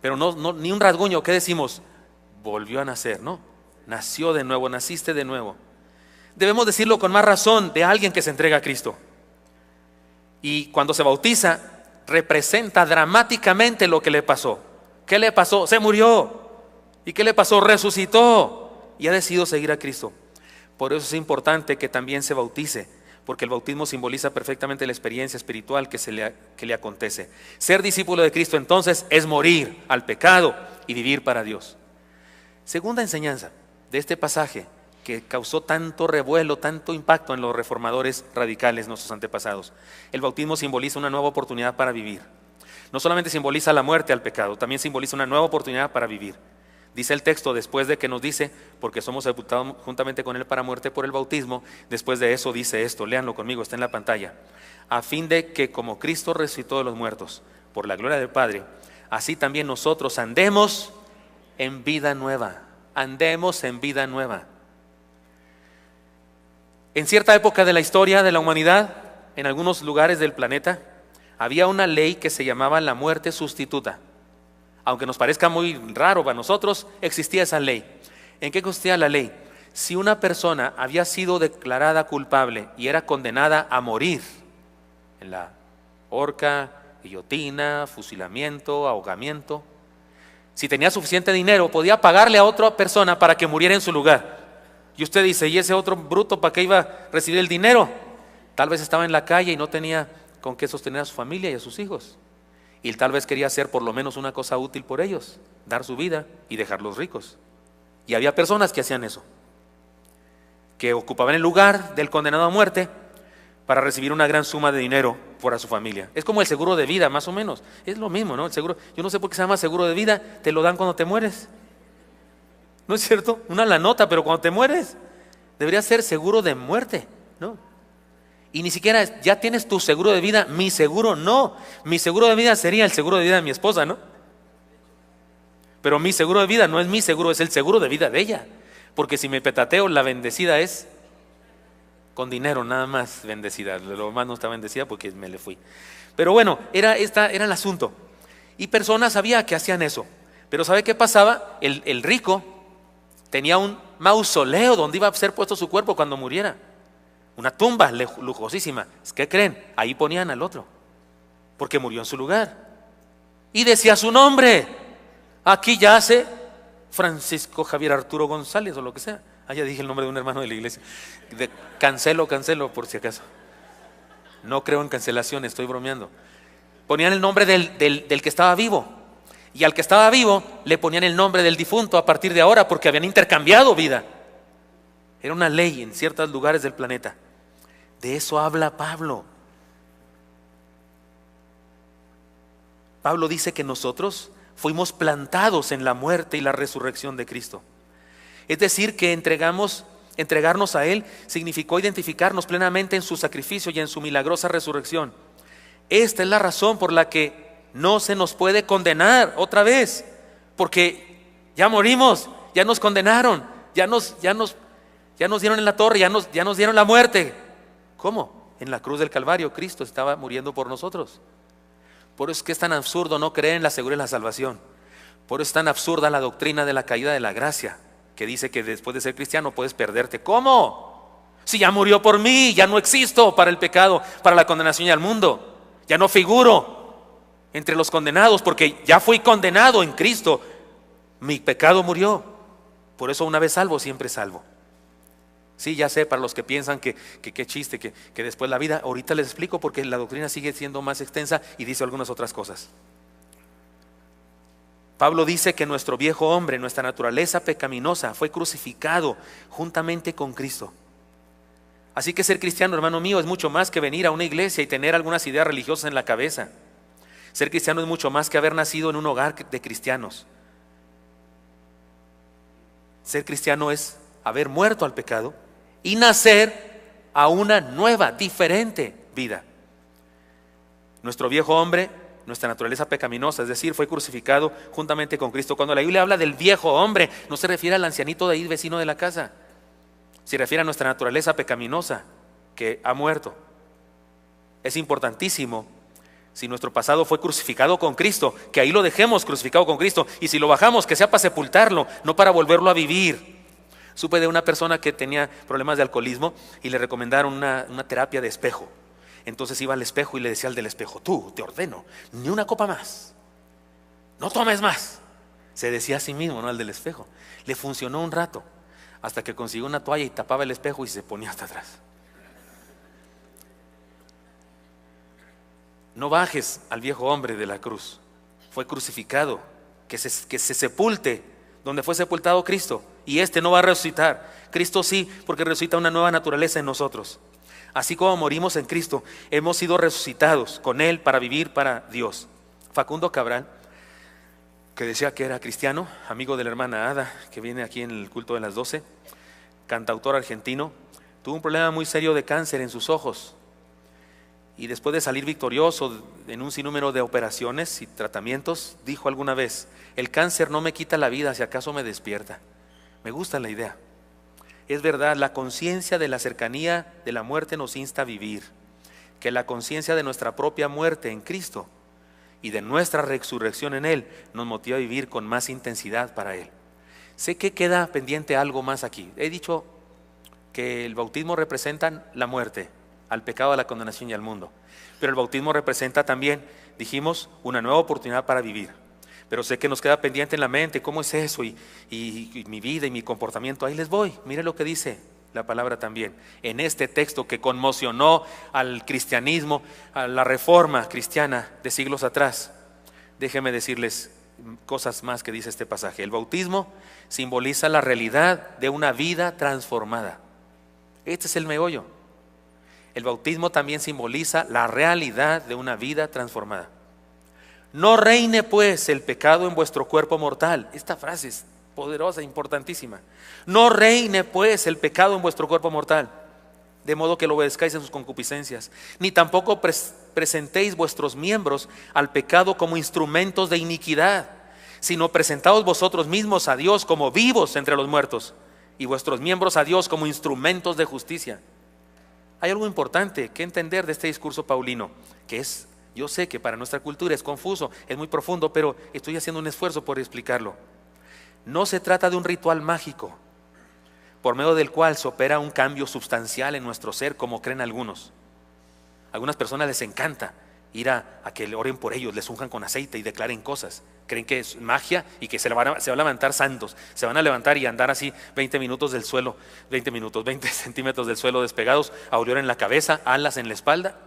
Pero no, ni un rasguño. ¿Qué decimos? Volvió a nacer, ¿no? Nació de nuevo, naciste de nuevo. Debemos decirlo con más razón de alguien que se entrega a Cristo. Y cuando se bautiza, representa dramáticamente lo que le pasó. ¿Qué le pasó? Se murió. ¿Y qué le pasó? Resucitó y ha decidido seguir a Cristo. Por eso es importante que también se bautice, porque el bautismo simboliza perfectamente la experiencia espiritual que le acontece. Ser discípulo de Cristo entonces es morir al pecado y vivir para Dios. Segunda enseñanza de este pasaje que causó tanto revuelo, tanto impacto en los reformadores radicales, nuestros antepasados. El bautismo simboliza una nueva oportunidad para vivir. No solamente simboliza la muerte al pecado, también simboliza una nueva oportunidad para vivir. Dice el texto, después de que nos dice, porque somos sepultados juntamente con Él para muerte por el bautismo, después de eso dice esto, léanlo conmigo, está en la pantalla. A fin de que como Cristo resucitó de los muertos, por la gloria del Padre, así también nosotros andemos en vida nueva. Andemos en vida nueva. En cierta época de la historia de la humanidad, en algunos lugares del planeta, había una ley que se llamaba la muerte sustituta. Aunque nos parezca muy raro para nosotros, existía esa ley. ¿En qué consistía la ley? Si una persona había sido declarada culpable y era condenada a morir en la horca, guillotina, fusilamiento, ahogamiento, si tenía suficiente dinero, podía pagarle a otra persona para que muriera en su lugar. Y usted dice, ¿y ese otro bruto para qué iba a recibir el dinero? Tal vez estaba en la calle y no tenía con qué sostener a su familia y a sus hijos. Y tal vez quería hacer por lo menos una cosa útil por ellos, dar su vida y dejarlos ricos. Y había personas que hacían eso, que ocupaban el lugar del condenado a muerte para recibir una gran suma de dinero por a su familia. Es como el seguro de vida, más o menos. Es lo mismo, ¿no? El seguro, yo no sé por qué se llama seguro de vida, te lo dan cuando te mueres. ¿No es cierto? Una la nota, pero cuando te mueres, debería ser seguro de muerte, ¿no? Y ni siquiera ya tienes tu seguro de vida, mi seguro no. Mi seguro de vida sería el seguro de vida de mi esposa, ¿no? Pero mi seguro de vida no es mi seguro, es el seguro de vida de ella. Porque si me petateo, la bendecida es con dinero, nada más bendecida. Lo más no está bendecida porque me le fui. Pero bueno, era el asunto. Y personas sabía que hacían eso. Pero ¿sabe qué pasaba? El rico tenía un mausoleo donde iba a ser puesto su cuerpo cuando muriera. Una tumba lujosísima. ¿Qué creen? Ahí ponían al otro, porque murió en su lugar. Y decía su nombre. Aquí yace Francisco Javier Arturo González o lo que sea. Ya dije el nombre de un hermano de la iglesia. Cancelo por si acaso. No creo en cancelación, estoy bromeando. Ponían el nombre del que estaba vivo. Y al que estaba vivo le ponían el nombre del difunto a partir de ahora, porque habían intercambiado vida. Era una ley en ciertos lugares del planeta. De eso habla Pablo. Pablo dice que nosotros fuimos plantados en la muerte y la resurrección de Cristo. Es decir, que entregarnos a Él significó identificarnos plenamente en su sacrificio y en su milagrosa resurrección. Esta es la razón por la que no se nos puede condenar otra vez, porque ya morimos, ya nos condenaron, ya nos dieron en la torre, ya nos dieron la muerte. ¿Cómo? En la cruz del Calvario Cristo estaba muriendo por nosotros. Por eso es que es tan absurdo no creer en la seguridad de la salvación. Por eso es tan absurda la doctrina de la caída de la gracia, que dice que después de ser cristiano puedes perderte. ¿Cómo? Si ya murió por mí, ya no existo para el pecado, para la condenación y al mundo. Ya no figuro entre los condenados, porque ya fui condenado en Cristo. Mi pecado murió. Por eso una vez salvo, siempre salvo. Sí, ya sé, para los que piensan que qué chiste, que después la vida, ahorita les explico porque la doctrina sigue siendo más extensa y dice algunas otras cosas. Pablo dice que nuestro viejo hombre, nuestra naturaleza pecaminosa, fue crucificado juntamente con Cristo. Así que ser cristiano, hermano mío, es mucho más que venir a una iglesia y tener algunas ideas religiosas en la cabeza. Ser cristiano es mucho más que haber nacido en un hogar de cristianos. Ser cristiano es haber muerto al pecado y nacer a una nueva, diferente vida. Nuestro viejo hombre, nuestra naturaleza pecaminosa, es decir, fue crucificado juntamente con Cristo. Cuando la Biblia habla del viejo hombre, no se refiere al ancianito de ahí, vecino de la casa. Se refiere a nuestra naturaleza pecaminosa que ha muerto. Es importantísimo Si nuestro pasado fue crucificado con Cristo, que ahí lo dejemos crucificado con Cristo. Y si lo bajamos, que sea para sepultarlo, no para volverlo a vivir. Supe de una persona que tenía problemas de alcoholismo y le recomendaron una terapia de espejo. Entonces iba al espejo y le decía al del espejo: tú, te ordeno, ni una copa más, no tomes más. Se decía a sí mismo, no al del espejo. Le funcionó un rato, hasta que consiguió una toalla y tapaba el espejo y se ponía hasta atrás. No bajes al viejo hombre de la cruz. Fue crucificado. Que se sepulte donde fue sepultado Cristo. Y este no va a resucitar. Cristo sí, porque resucita una nueva naturaleza en nosotros. Así como morimos en Cristo, hemos sido resucitados con Él para vivir para Dios. Facundo Cabral, que decía que era cristiano, amigo de la hermana Ada, que viene aquí en el culto de las 12, cantautor argentino, tuvo un problema muy serio de cáncer en sus ojos. Y después de salir victorioso en un sinnúmero de operaciones y tratamientos, dijo alguna vez: el cáncer no me quita la vida, si acaso me despierta. Me gusta la idea. Es verdad, la conciencia de la cercanía de la muerte nos insta a vivir. Que la conciencia de nuestra propia muerte en Cristo y de nuestra resurrección en Él nos motiva a vivir con más intensidad para Él. Sé que queda pendiente algo más aquí. He dicho que el bautismo representa la muerte, al pecado, a la condenación y al mundo. Pero el bautismo representa también, dijimos, una nueva oportunidad para vivir. Pero sé que nos queda pendiente en la mente cómo es eso y mi vida y mi comportamiento. Ahí les voy, mire lo que dice la palabra también. En este texto que conmocionó al cristianismo, a la reforma cristiana de siglos atrás. Déjenme decirles cosas más que dice este pasaje. El bautismo simboliza la realidad de una vida transformada. Este es el meollo. El bautismo también simboliza la realidad de una vida transformada. No reine pues el pecado en vuestro cuerpo mortal. Esta frase es poderosa, importantísima. No reine pues el pecado en vuestro cuerpo mortal, de modo que lo obedezcáis en sus concupiscencias, ni tampoco presentéis vuestros miembros al pecado como instrumentos de iniquidad, sino presentaos vosotros mismos a Dios como vivos entre los muertos, y vuestros miembros a Dios como instrumentos de justicia. Hay algo importante que entender de este discurso paulino, que es, yo sé que para nuestra cultura es confuso, es muy profundo, pero estoy haciendo un esfuerzo por explicarlo. No se trata de un ritual mágico, por medio del cual se opera un cambio sustancial en nuestro ser, como creen algunos. A algunas personas les encanta ir a que le oren por ellos, les unjan con aceite y declaren cosas. Creen que es magia y que se van a levantar santos. Se van a levantar y andar así 20 minutos del suelo, 20 centímetros del suelo despegados, aureola en la cabeza, alas en la espalda.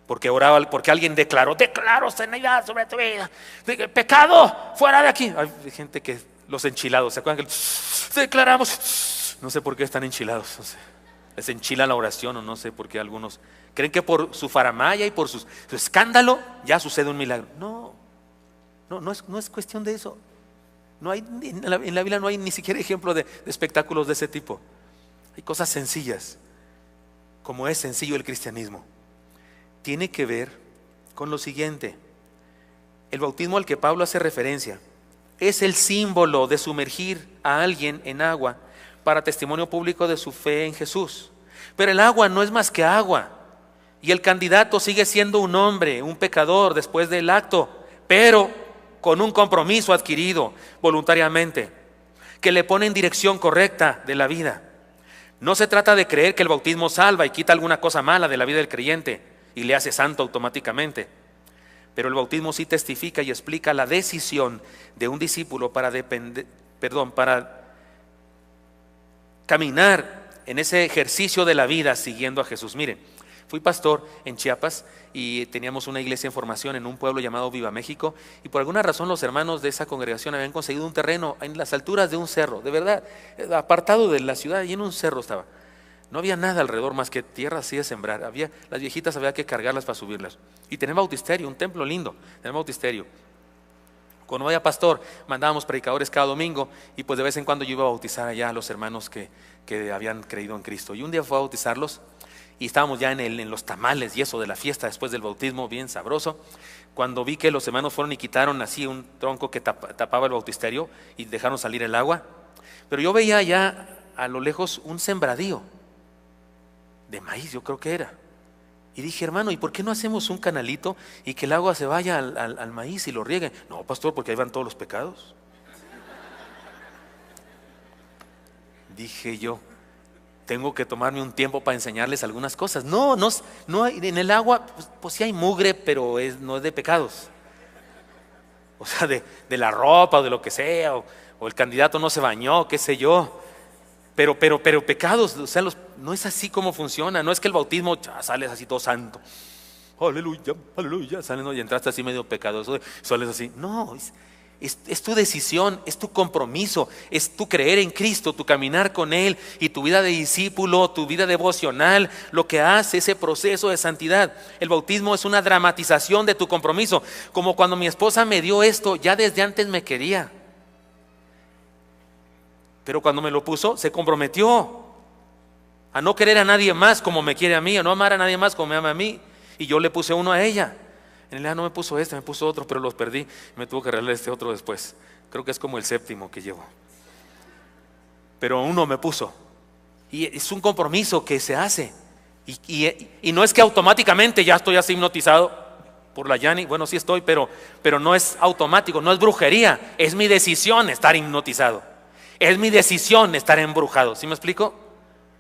Porque oraba, porque alguien declaró sanidad sobre tu vida, pecado, fuera de aquí. Hay gente que, los enchilados, ¿se acuerdan que declaramos? No sé por qué están enchilados, no sé. Les enchila la oración, o no sé por qué algunos creen que por su faramaya y por su escándalo ya sucede un milagro. No es cuestión de eso. No hay, en la Biblia no hay ni siquiera ejemplo de espectáculos de ese tipo. Hay cosas sencillas, como es sencillo el cristianismo. Tiene que ver con lo siguiente: el bautismo al que Pablo hace referencia es el símbolo de sumergir a alguien en agua para testimonio público de su fe en Jesús. Pero el agua no es más que agua, y el candidato sigue siendo un hombre, un pecador después del acto, pero con un compromiso adquirido voluntariamente, que le pone en dirección correcta de la vida. No se trata de creer que el bautismo salva y quita alguna cosa mala de la vida del creyente y le hace santo automáticamente. Pero el bautismo sí testifica y explica la decisión de un discípulo para caminar en ese ejercicio de la vida siguiendo a Jesús. Miren, fui pastor en Chiapas y teníamos una iglesia en formación en un pueblo llamado Viva México, y por alguna razón los hermanos de esa congregación habían conseguido un terreno en las alturas de un cerro, de verdad, apartado de la ciudad, y en un cerro estaba. No había nada alrededor más que tierra así de sembrar. Las viejitas había que cargarlas para subirlas. Y tenía bautisterio, un templo lindo, tenía bautisterio. Cuando no había pastor, mandábamos predicadores cada domingo, y pues de vez en cuando yo iba a bautizar allá a los hermanos que habían creído en Cristo. Y un día fue a bautizarlos, y estábamos ya en los tamales y eso de la fiesta después del bautismo, bien sabroso, cuando vi que los hermanos fueron y quitaron así un tronco que tapaba el bautisterio y dejaron salir el agua. Pero yo veía allá a lo lejos un sembradío de maíz, yo creo que era. Y dije, hermano, ¿y por qué no hacemos un canalito y que el agua se vaya al maíz y lo riegue? No, pastor, porque ahí van todos los pecados. Dije yo, tengo que tomarme un tiempo para enseñarles algunas cosas. No en el agua, pues sí hay mugre, pero no es de pecados. O sea, de la ropa o de lo que sea, o el candidato no se bañó, qué sé yo. Pero pecados, o sea, no es así como funciona. No es que el bautismo sales así todo santo. Aleluya, aleluya. Sales, ¿no? Y entraste así medio pecadoso, sales así. No, es tu decisión, es tu compromiso, es tu creer en Cristo, tu caminar con Él y tu vida de discípulo, tu vida devocional, lo que hace ese proceso de santidad. El bautismo es una dramatización de tu compromiso. Como cuando mi esposa me dio esto, ya desde antes me quería. Pero cuando me lo puso, se comprometió a no querer a nadie más como me quiere a mí, a no amar a nadie más como me ama a mí. Y yo le puse uno a ella. En realidad no me puso este, me puso otro, pero los perdí. Me tuvo que regalar este otro después. Creo que es como el 7º que llevo. Pero uno me puso. Y es un compromiso que se hace. Y no es que automáticamente ya estoy así hipnotizado por la Yani. Bueno, sí estoy, pero no es automático, no es brujería. Es mi decisión estar hipnotizado. Es mi decisión estar embrujado. ¿Sí me explico?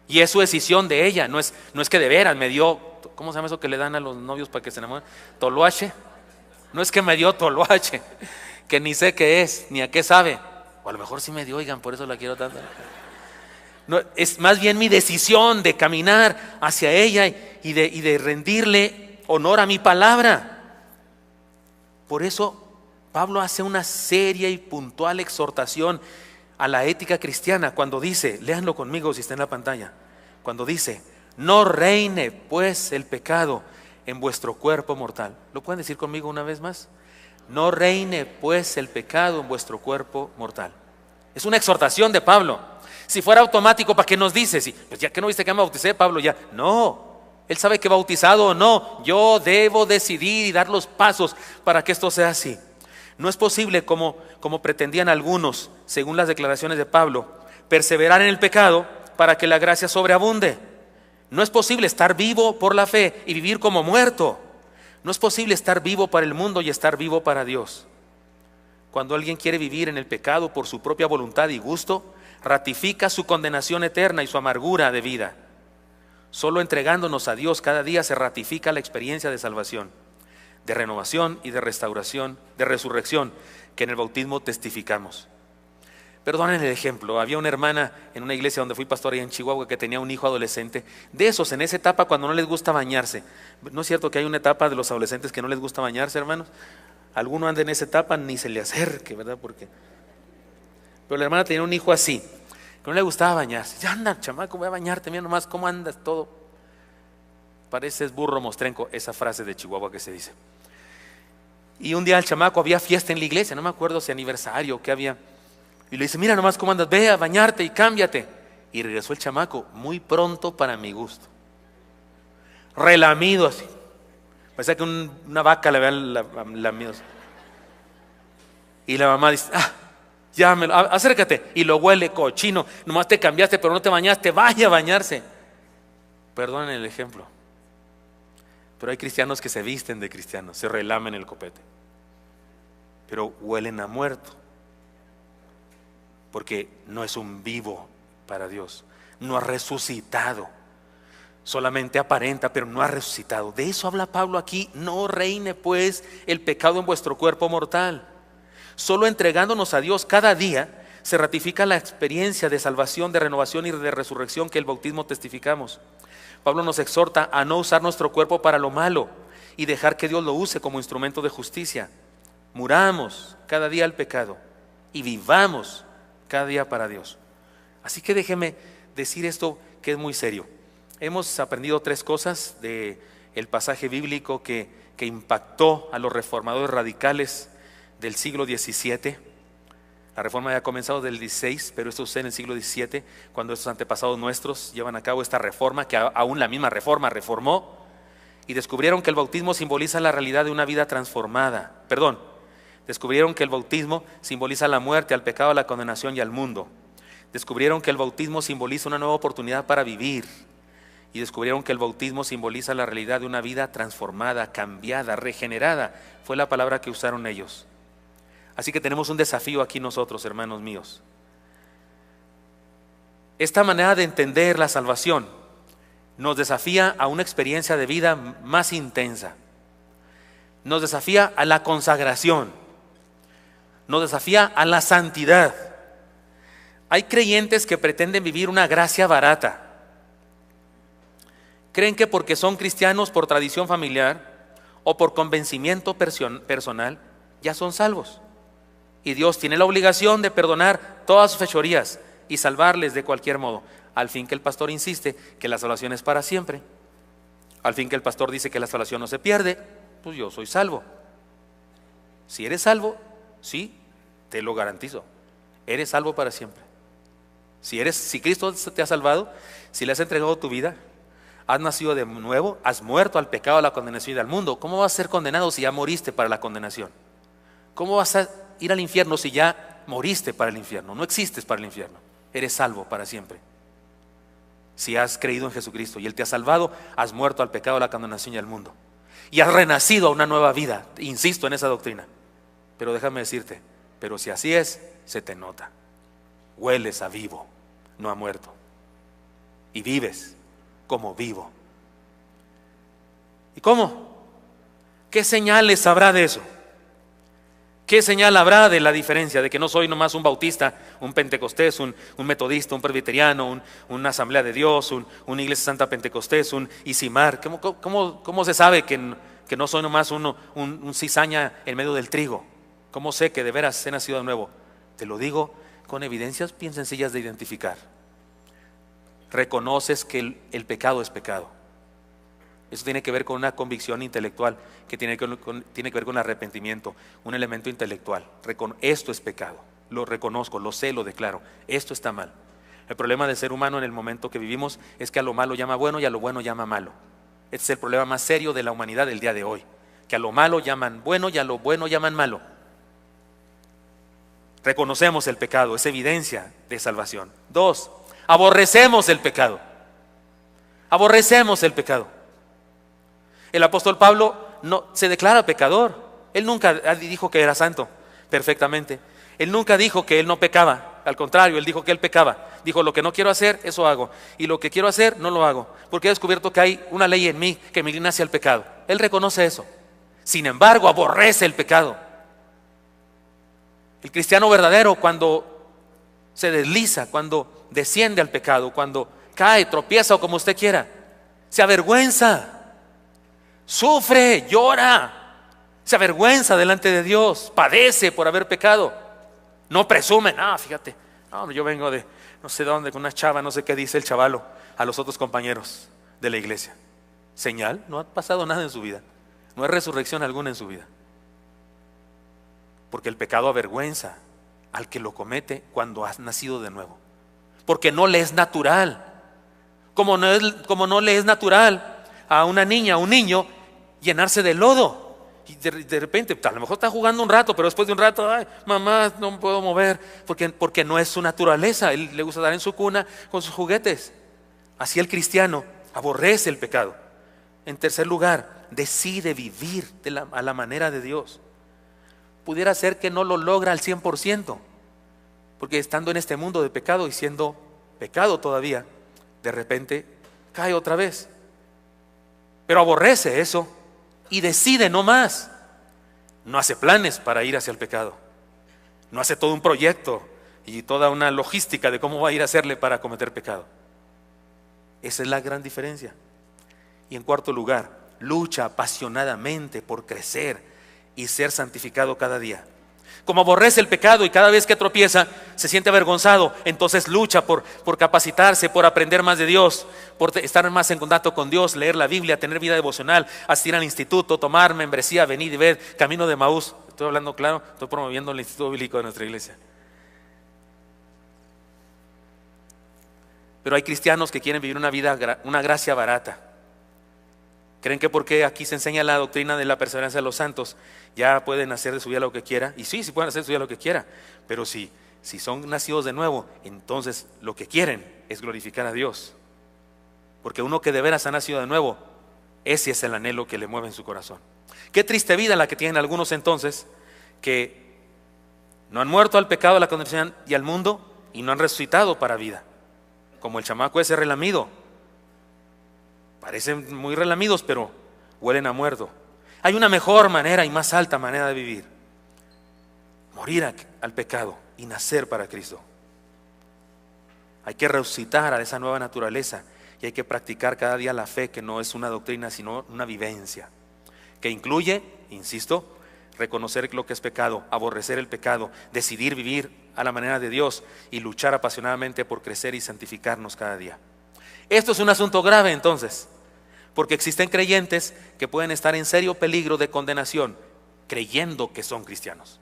Y es su decisión de ella. No es que de veras me dio, ¿cómo se llama eso que le dan a los novios para que se enamoren? Toloache. No es que me dio toloache, que ni sé qué es, ni a qué sabe. O a lo mejor sí me dio, oigan, por eso la quiero tanto. No, es más bien mi decisión de caminar hacia ella y de rendirle honor a mi palabra. Por eso Pablo hace una seria y puntual exhortación a la ética cristiana cuando dice, léanlo conmigo si está en la pantalla, cuando dice, no reine pues el pecado en vuestro cuerpo mortal. ¿Lo pueden decir conmigo una vez más? No reine pues el pecado en vuestro cuerpo mortal. Es una exhortación de Pablo. Si fuera automático, ¿para qué nos dice? Si, pues ya que no viste que me bauticé, Pablo, ya. No, él sabe que bautizado o no, yo debo decidir y dar los pasos para que esto sea así. No es posible, como pretendían algunos, según las declaraciones de Pablo, perseverar en el pecado para que la gracia sobreabunde. No es posible estar vivo por la fe y vivir como muerto. No es posible estar vivo para el mundo y estar vivo para Dios. Cuando alguien quiere vivir en el pecado por su propia voluntad y gusto, ratifica su condenación eterna y su amargura de vida. Solo entregándonos a Dios cada día se ratifica la experiencia de salvación, de renovación y de restauración, de resurrección, que en el bautismo testificamos. Perdonen el ejemplo, había una hermana en una iglesia donde fui pastor allá en Chihuahua que tenía un hijo adolescente, de esos en esa etapa cuando no les gusta bañarse. ¿No es cierto que hay una etapa de los adolescentes que no les gusta bañarse, hermanos? Alguno anda en esa etapa, ni se le acerque, ¿verdad? Pero la hermana tenía un hijo así, que no le gustaba bañarse. Ya anda, chamaco, voy a bañarte, mira nomás cómo andas todo. Pareces burro mostrenco, esa frase de Chihuahua que se dice. Y un día el chamaco, había fiesta en la iglesia, no me acuerdo si aniversario o qué había. Y le dice, mira nomás cómo andas, ve a bañarte y cámbiate. Y regresó el chamaco, muy pronto para mi gusto. Relamido así. Parecía que una vaca le había lamido. Y la mamá dice, acércate. Y lo huele cochino, nomás te cambiaste pero no te bañaste, vaya a bañarse. Perdonen el ejemplo. Pero hay cristianos que se visten de cristianos, se relamen el copete, pero huelen a muerto, porque no es un vivo para Dios, no ha resucitado, solamente aparenta, pero no ha resucitado. De eso habla Pablo aquí, no reine pues el pecado en vuestro cuerpo mortal. Solo entregándonos a Dios cada día se ratifica la experiencia de salvación, de renovación y de resurrección que el bautismo testificamos. Pablo nos exhorta a no usar nuestro cuerpo para lo malo y dejar que Dios lo use como instrumento de justicia. Muramos cada día al pecado y vivamos cada día para Dios. Así que déjeme decir esto que es muy serio. Hemos aprendido 3 cosas del pasaje bíblico que impactó a los reformadores radicales del siglo XVII. La reforma ya ha comenzado del 16, pero esto sucede en el siglo XVII, cuando estos antepasados nuestros llevan a cabo esta reforma, que aún la misma reforma reformó, y descubrieron que el bautismo simboliza la realidad de una vida transformada. Descubrieron que el bautismo simboliza la muerte, al pecado, a la condenación y al mundo. Descubrieron que el bautismo simboliza una nueva oportunidad para vivir. y descubrieron que el bautismo simboliza la realidad de una vida transformada, cambiada, regenerada. Fue la palabra que usaron ellos. Así que tenemos un desafío aquí nosotros, hermanos míos. Esta manera de entender la salvación nos desafía a una experiencia de vida más intensa. Nos desafía a la consagración. Nos desafía a la santidad. Hay creyentes que pretenden vivir una gracia barata. Creen que porque son cristianos por tradición familiar o por convencimiento personal, ya son salvos. Y Dios tiene la obligación de perdonar todas sus fechorías y salvarles de cualquier modo. Al fin que el pastor insiste que la salvación es para siempre. Al fin que el pastor dice que la salvación no se pierde, pues yo soy salvo. Si eres salvo, sí, te lo garantizo. Eres salvo para siempre. Si Cristo te ha salvado, si le has entregado tu vida, has nacido de nuevo, has muerto al pecado, a la condenación y al mundo. ¿Cómo vas a ser condenado si ya moriste para la condenación? ¿Cómo vas a ir al infierno si ya moriste para el infierno? No existes para el infierno. Eres salvo para siempre. Si has creído en Jesucristo y Él te ha salvado, has muerto al pecado, a la condenación y al mundo. Y has renacido a una nueva vida. Insisto en esa doctrina. Pero déjame decirte, pero si así es, se te nota. Hueles a vivo, no a muerto. Y vives como vivo. ¿Y cómo? ¿Qué señales habrá de eso? ¿Qué señal habrá de la diferencia? De que no soy nomás un bautista, un pentecostés, un metodista, un presbiteriano, una asamblea de Dios, una iglesia santa pentecostés, un Isimar. ¿Cómo se sabe que no soy nomás un cizaña en medio del trigo? ¿Cómo sé que de veras he nacido de nuevo? Te lo digo con evidencias bien sencillas de identificar. Reconoces que el pecado es pecado. Eso tiene que ver con una convicción intelectual que tiene que ver con arrepentimiento, un elemento intelectual. Esto es pecado, lo reconozco, lo sé, lo declaro. Esto está mal. El problema del ser humano en el momento que vivimos es que a lo malo llama bueno y a lo bueno llama malo. Este es el problema más serio de la humanidad del día de hoy, que a lo malo llaman bueno y a lo bueno llaman malo. Reconocemos el pecado, es evidencia de salvación. 2, aborrecemos el pecado. Aborrecemos el pecado. El apóstol Pablo no se declara pecador. Él nunca dijo que era santo perfectamente. Él nunca dijo que él no pecaba. Al contrario, él dijo que él pecaba. Dijo, lo que no quiero hacer, eso hago. Y lo que quiero hacer, no lo hago. Porque he descubierto que hay una ley en mí que me inclina hacia el pecado. Él reconoce eso. Sin embargo, aborrece el pecado. El cristiano verdadero, cuando se desliza, cuando desciende al pecado, cuando cae, tropieza o como usted quiera, se avergüenza. Sufre, llora, se avergüenza delante de Dios, padece por haber pecado. No presume, fíjate, yo vengo de no sé dónde con una chava, no sé qué dice el chavalo a los otros compañeros de la iglesia. Señal, no ha pasado nada en su vida, no hay resurrección alguna en su vida. Porque el pecado avergüenza al que lo comete cuando has nacido de nuevo. Porque no le es natural. Como no le es natural a una niña, a un niño, llenarse de lodo. Y de repente, a lo mejor está jugando un rato, pero después de un rato, ay, mamá, no me puedo mover. Porque no es su naturaleza. Él le gusta estar en su cuna con sus juguetes. Así el cristiano aborrece el pecado. En tercer lugar, decide vivir a la manera de Dios. Pudiera ser que no lo logra al 100%, porque estando en este mundo de pecado y siendo pecado todavía, de repente cae otra vez. Pero aborrece eso y decide no más. No hace planes para ir hacia el pecado. No hace todo un proyecto y toda una logística de cómo va a ir a hacerle para cometer pecado. Esa es la gran diferencia. Y en cuarto lugar, lucha apasionadamente por crecer y ser santificado cada día. Como aborrece el pecado y cada vez que tropieza se siente avergonzado, entonces lucha por capacitarse, por aprender más de Dios, por estar más en contacto con Dios, leer la Biblia, tener vida devocional, asistir al instituto, tomar membresía, venir y ver Camino de Emaús. Estoy hablando claro, estoy promoviendo el instituto bíblico de nuestra iglesia. Pero hay cristianos que quieren vivir una gracia barata. Creen que porque aquí se enseña la doctrina de la perseverancia de los santos, ya pueden hacer de su vida lo que quiera. Y sí pueden hacer de su vida lo que quiera. Pero si son nacidos de nuevo, entonces lo que quieren es glorificar a Dios. Porque uno que de veras ha nacido de nuevo, ese es el anhelo que le mueve en su corazón. Qué triste vida la que tienen algunos entonces, que no han muerto al pecado, a la condenación y al mundo, y no han resucitado para vida. Como el chamaco ese relamido. Parecen muy relamidos, pero huelen a muerto. Hay una mejor manera y más alta manera de vivir: morir al pecado y nacer para Cristo. Hay que resucitar a esa nueva naturaleza y hay que practicar cada día la fe, que no es una doctrina sino una vivencia, que incluye, insisto, reconocer lo que es pecado, aborrecer el pecado, decidir vivir a la manera de Dios y luchar apasionadamente por crecer y santificarnos cada día. Esto es un asunto grave entonces, porque existen creyentes que pueden estar en serio peligro de condenación creyendo que son cristianos.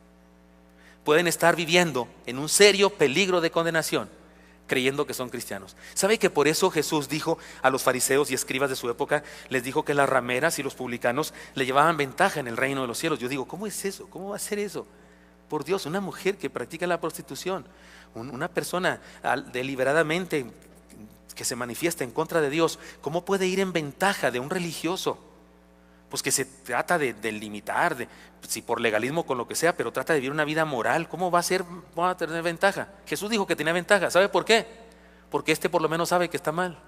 Pueden estar viviendo en un serio peligro de condenación creyendo que son cristianos. ¿Sabe que por eso Jesús dijo a los fariseos y escribas de su época, les dijo que las rameras y los publicanos le llevaban ventaja en el reino de los cielos? Yo digo, ¿cómo es eso? ¿Cómo va a ser eso? Por Dios, una mujer que practica la prostitución, una persona deliberadamente que se manifiesta en contra de Dios, ¿cómo puede ir en ventaja de un religioso? Pues que se trata de limitar, si por legalismo con lo que sea, pero trata de vivir una vida moral. ¿Cómo va a tener ventaja? Jesús dijo que tenía ventaja. ¿Sabe por qué? Porque por lo menos sabe que está mal.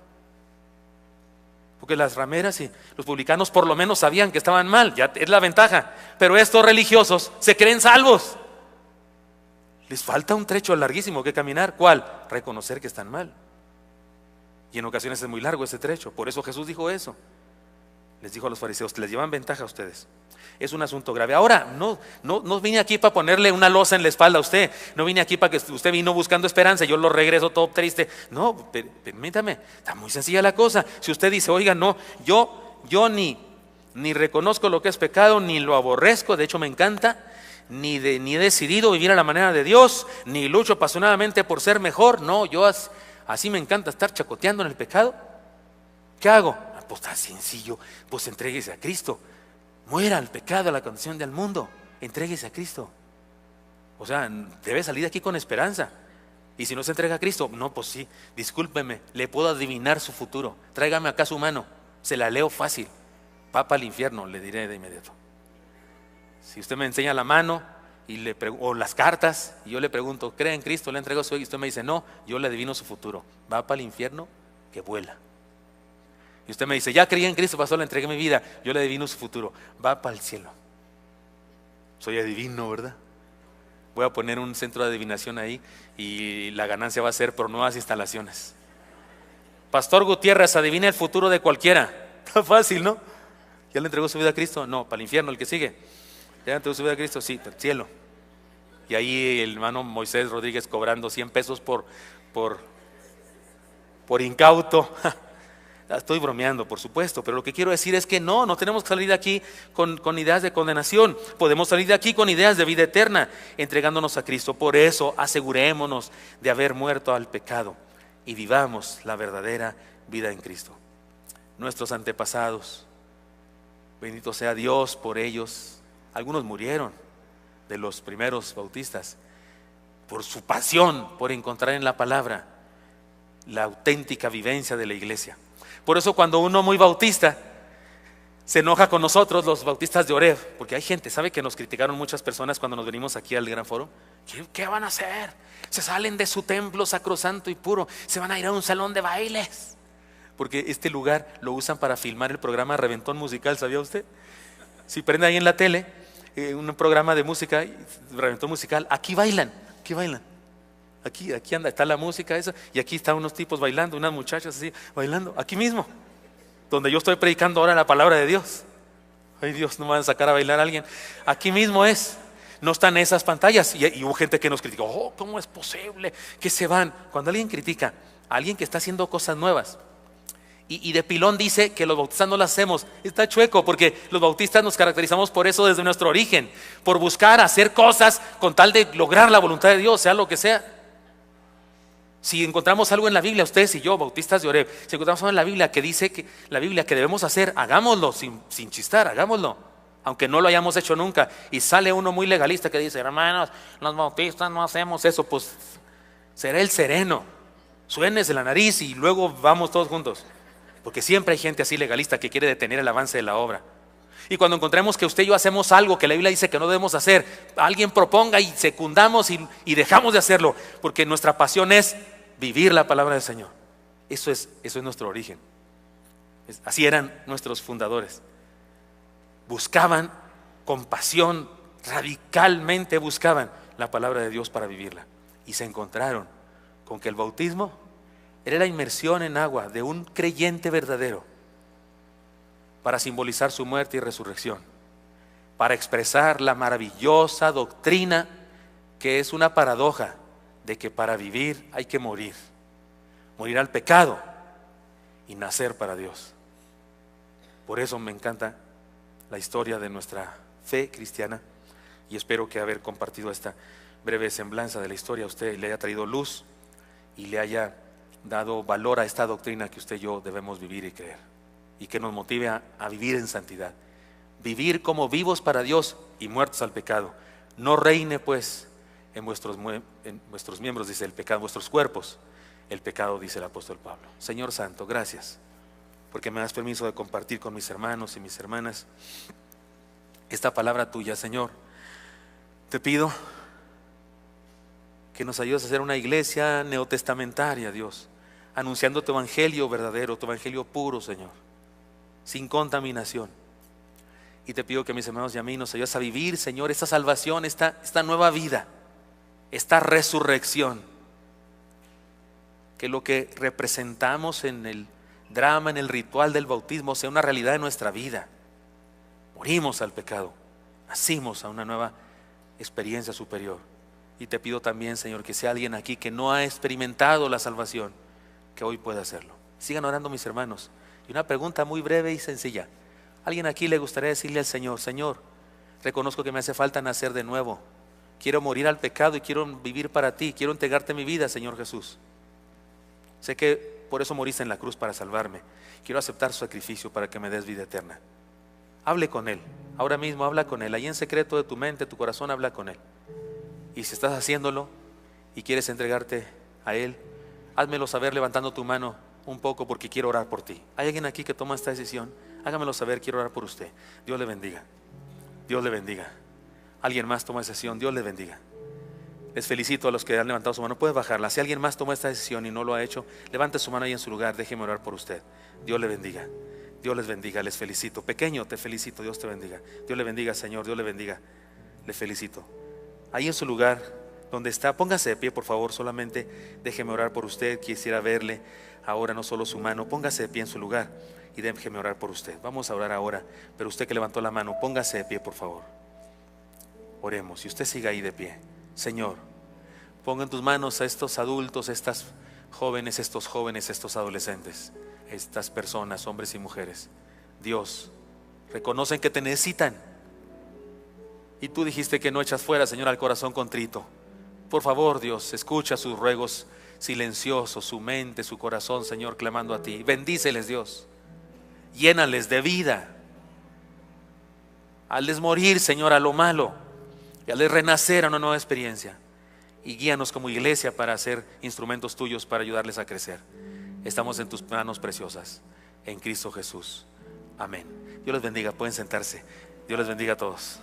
Porque las rameras y los publicanos por lo menos sabían que estaban mal, ya es la ventaja. Pero estos religiosos se creen salvos. Les falta un trecho larguísimo que caminar. ¿Cuál? Reconocer que están mal. Y en ocasiones es muy largo ese trecho. Por eso Jesús dijo eso. Les dijo a los fariseos, les llevan ventaja a ustedes. Es un asunto grave. Ahora, no vine aquí para ponerle una losa en la espalda a usted. No vine aquí para que usted vino buscando esperanza y yo lo regreso todo triste. No, permítame, está muy sencilla la cosa. Si usted dice, oiga, no, yo ni reconozco lo que es pecado, ni lo aborrezco, de hecho me encanta, ni he decidido vivir a la manera de Dios, ni lucho apasionadamente por ser mejor. No, yo así me encanta estar chacoteando en el pecado. ¿Qué hago? Pues tan sencillo, pues entréguese a Cristo. Muera al pecado, a la condición del mundo. Entréguese a Cristo. O sea, debe salir de aquí con esperanza. Y si no se entrega a Cristo, no, pues sí, discúlpeme, le puedo adivinar su futuro. Tráigame acá su mano, se la leo fácil. Va para el infierno, le diré de inmediato. Si usted me enseña la mano o las cartas, y yo le pregunto, ¿cree en Cristo? Le entrego su y usted me dice, no, yo le adivino su futuro. Va para el infierno, que vuela. Y usted me dice, ya creí en Cristo, pastor, le entregué mi vida, yo le adivino su futuro, va para el cielo. Soy adivino, ¿verdad? Voy a poner un centro de adivinación ahí y la ganancia va a ser por nuevas instalaciones. Pastor Gutiérrez, adivina el futuro de cualquiera. Está fácil, ¿no? ¿Ya le entregó su vida a Cristo? No, para el infierno, el que sigue. ¿Ya le entregó su vida a Cristo? Sí, para el cielo. Y ahí el hermano Moisés Rodríguez cobrando 100 pesos por incauto. Estoy bromeando, por supuesto, pero lo que quiero decir es que no tenemos que salir de aquí con ideas de condenación. Podemos salir de aquí con ideas de vida eterna, entregándonos a Cristo. Por eso asegurémonos de haber muerto al pecado y vivamos la verdadera vida en Cristo. Nuestros antepasados, bendito sea Dios por ellos. Algunos murieron, de los primeros bautistas, por su pasión por encontrar en la palabra la auténtica vivencia de la iglesia. Por eso cuando uno muy bautista se enoja con nosotros, los bautistas de Oreb, porque hay gente, ¿sabe que nos criticaron muchas personas cuando nos venimos aquí al Gran Foro? ¿Qué van a hacer? Se salen de su templo sacrosanto y puro, se van a ir a un salón de bailes. Porque este lugar lo usan para filmar el programa Reventón Musical, ¿sabía usted? Si prende ahí en la tele un programa de música, Reventón Musical, aquí bailan. Aquí anda, está la música esa, y aquí están unos tipos bailando, unas muchachas así, bailando, aquí mismo, donde yo estoy predicando ahora la palabra de Dios. Ay Dios, no me van a sacar a bailar a alguien. Aquí mismo no están esas pantallas, y hubo gente que nos criticó, ¿cómo es posible que se van? Cuando alguien critica a alguien que está haciendo cosas nuevas, y de pilón dice que los bautistas no las hacemos, está chueco, porque los bautistas nos caracterizamos por eso desde nuestro origen, por buscar hacer cosas con tal de lograr la voluntad de Dios, sea lo que sea. Si encontramos algo en la Biblia, ustedes y yo, bautistas de Oreb, si encontramos algo en la Biblia que dice que la Biblia que debemos hacer, hagámoslo sin chistar, hagámoslo, aunque no lo hayamos hecho nunca. Y sale uno muy legalista que dice, hermanos, los bautistas no hacemos eso. Pues será el sereno, suénese la nariz y luego vamos todos juntos. Porque siempre hay gente así legalista que quiere detener el avance de la obra. Y cuando encontremos que usted y yo hacemos algo que la Biblia dice que no debemos hacer, alguien proponga y secundamos y dejamos de hacerlo, porque nuestra pasión es vivir la palabra del Señor. Eso es nuestro origen. Así eran nuestros fundadores. Buscaban con pasión, radicalmente buscaban la palabra de Dios para vivirla. Y se encontraron con que el bautismo era la inmersión en agua de un creyente verdadero para simbolizar su muerte y resurrección, para expresar la maravillosa doctrina que es una paradoja de que para vivir hay que morir al pecado y nacer para Dios. Por eso me encanta la historia de nuestra fe cristiana y espero que haber compartido esta breve semblanza de la historia a usted le haya traído luz y le haya dado valor a esta doctrina que usted y yo debemos vivir y creer, y que nos motive a vivir en santidad, vivir como vivos para Dios y muertos al pecado. No reine pues en vuestros miembros, dice el pecado, en vuestros cuerpos el pecado, dice el apóstol Pablo. Señor Santo, gracias porque me das permiso de compartir con mis hermanos y mis hermanas esta palabra tuya, Señor. Te pido que nos ayudes a hacer una iglesia neotestamentaria, Dios, anunciando tu evangelio verdadero, tu evangelio puro, Señor, sin contaminación. Y te pido que mis hermanos y a mí nos ayudes a vivir, Señor, esta salvación, esta nueva vida, esta resurrección, que lo que representamos en el drama, en el ritual del bautismo, sea una realidad de nuestra vida. Morimos al pecado, nacimos a una nueva experiencia superior. Y te pido también, Señor, que sea alguien aquí que no ha experimentado la salvación, que hoy pueda hacerlo. Sigan orando, mis hermanos. Y una pregunta muy breve y sencilla. ¿Alguien aquí le gustaría decirle al Señor: Señor, reconozco que me hace falta nacer de nuevo, quiero morir al pecado y quiero vivir para ti, quiero entregarte mi vida, Señor Jesús? Sé que por eso moriste en la cruz, para salvarme. Quiero aceptar su sacrificio para que me des vida eterna. Hable con Él, ahora mismo habla con Él. Ahí en secreto de tu mente, tu corazón, habla con Él. Y si estás haciéndolo y quieres entregarte a Él, házmelo saber levantando tu mano un poco, porque quiero orar por ti. ¿Hay alguien aquí que toma esta decisión? Hágamelo saber, quiero orar por usted. Dios le bendiga. Dios le bendiga. Alguien más toma esa decisión, Dios le bendiga. Les felicito a los que han levantado su mano. Puedes bajarla. Si alguien más toma esta decisión y no lo ha hecho, levante su mano ahí en su lugar. Déjeme orar por usted. Dios le bendiga. Dios les bendiga. Les felicito. Pequeño, te felicito. Dios te bendiga. Dios le bendiga, Señor. Dios le bendiga. Le felicito. Ahí en su lugar donde está, póngase de pie, por favor. Solamente déjeme orar por usted. Quisiera verle ahora, no solo su mano. Póngase de pie en su lugar y déjeme orar por usted. Vamos a orar ahora. Pero usted que levantó la mano, póngase de pie, por favor. Oremos. Y usted siga ahí de pie. Señor, ponga en tus manos a estos adultos, estas jóvenes, estos adolescentes, estas personas, hombres y mujeres. Dios, reconocen que te necesitan. Y tú dijiste que no echas fuera, Señor, al corazón contrito. Por favor, Dios, escucha sus ruegos silenciosos, su mente, su corazón, Señor, clamando a ti. Bendíceles, Dios. Llénales de vida. Hazles morir, Señor, a lo malo, y hazles renacer a una nueva experiencia. Y guíanos como iglesia para ser instrumentos tuyos, para ayudarles a crecer. Estamos en tus manos preciosas, en Cristo Jesús. Amén. Dios les bendiga. Pueden sentarse. Dios les bendiga a todos.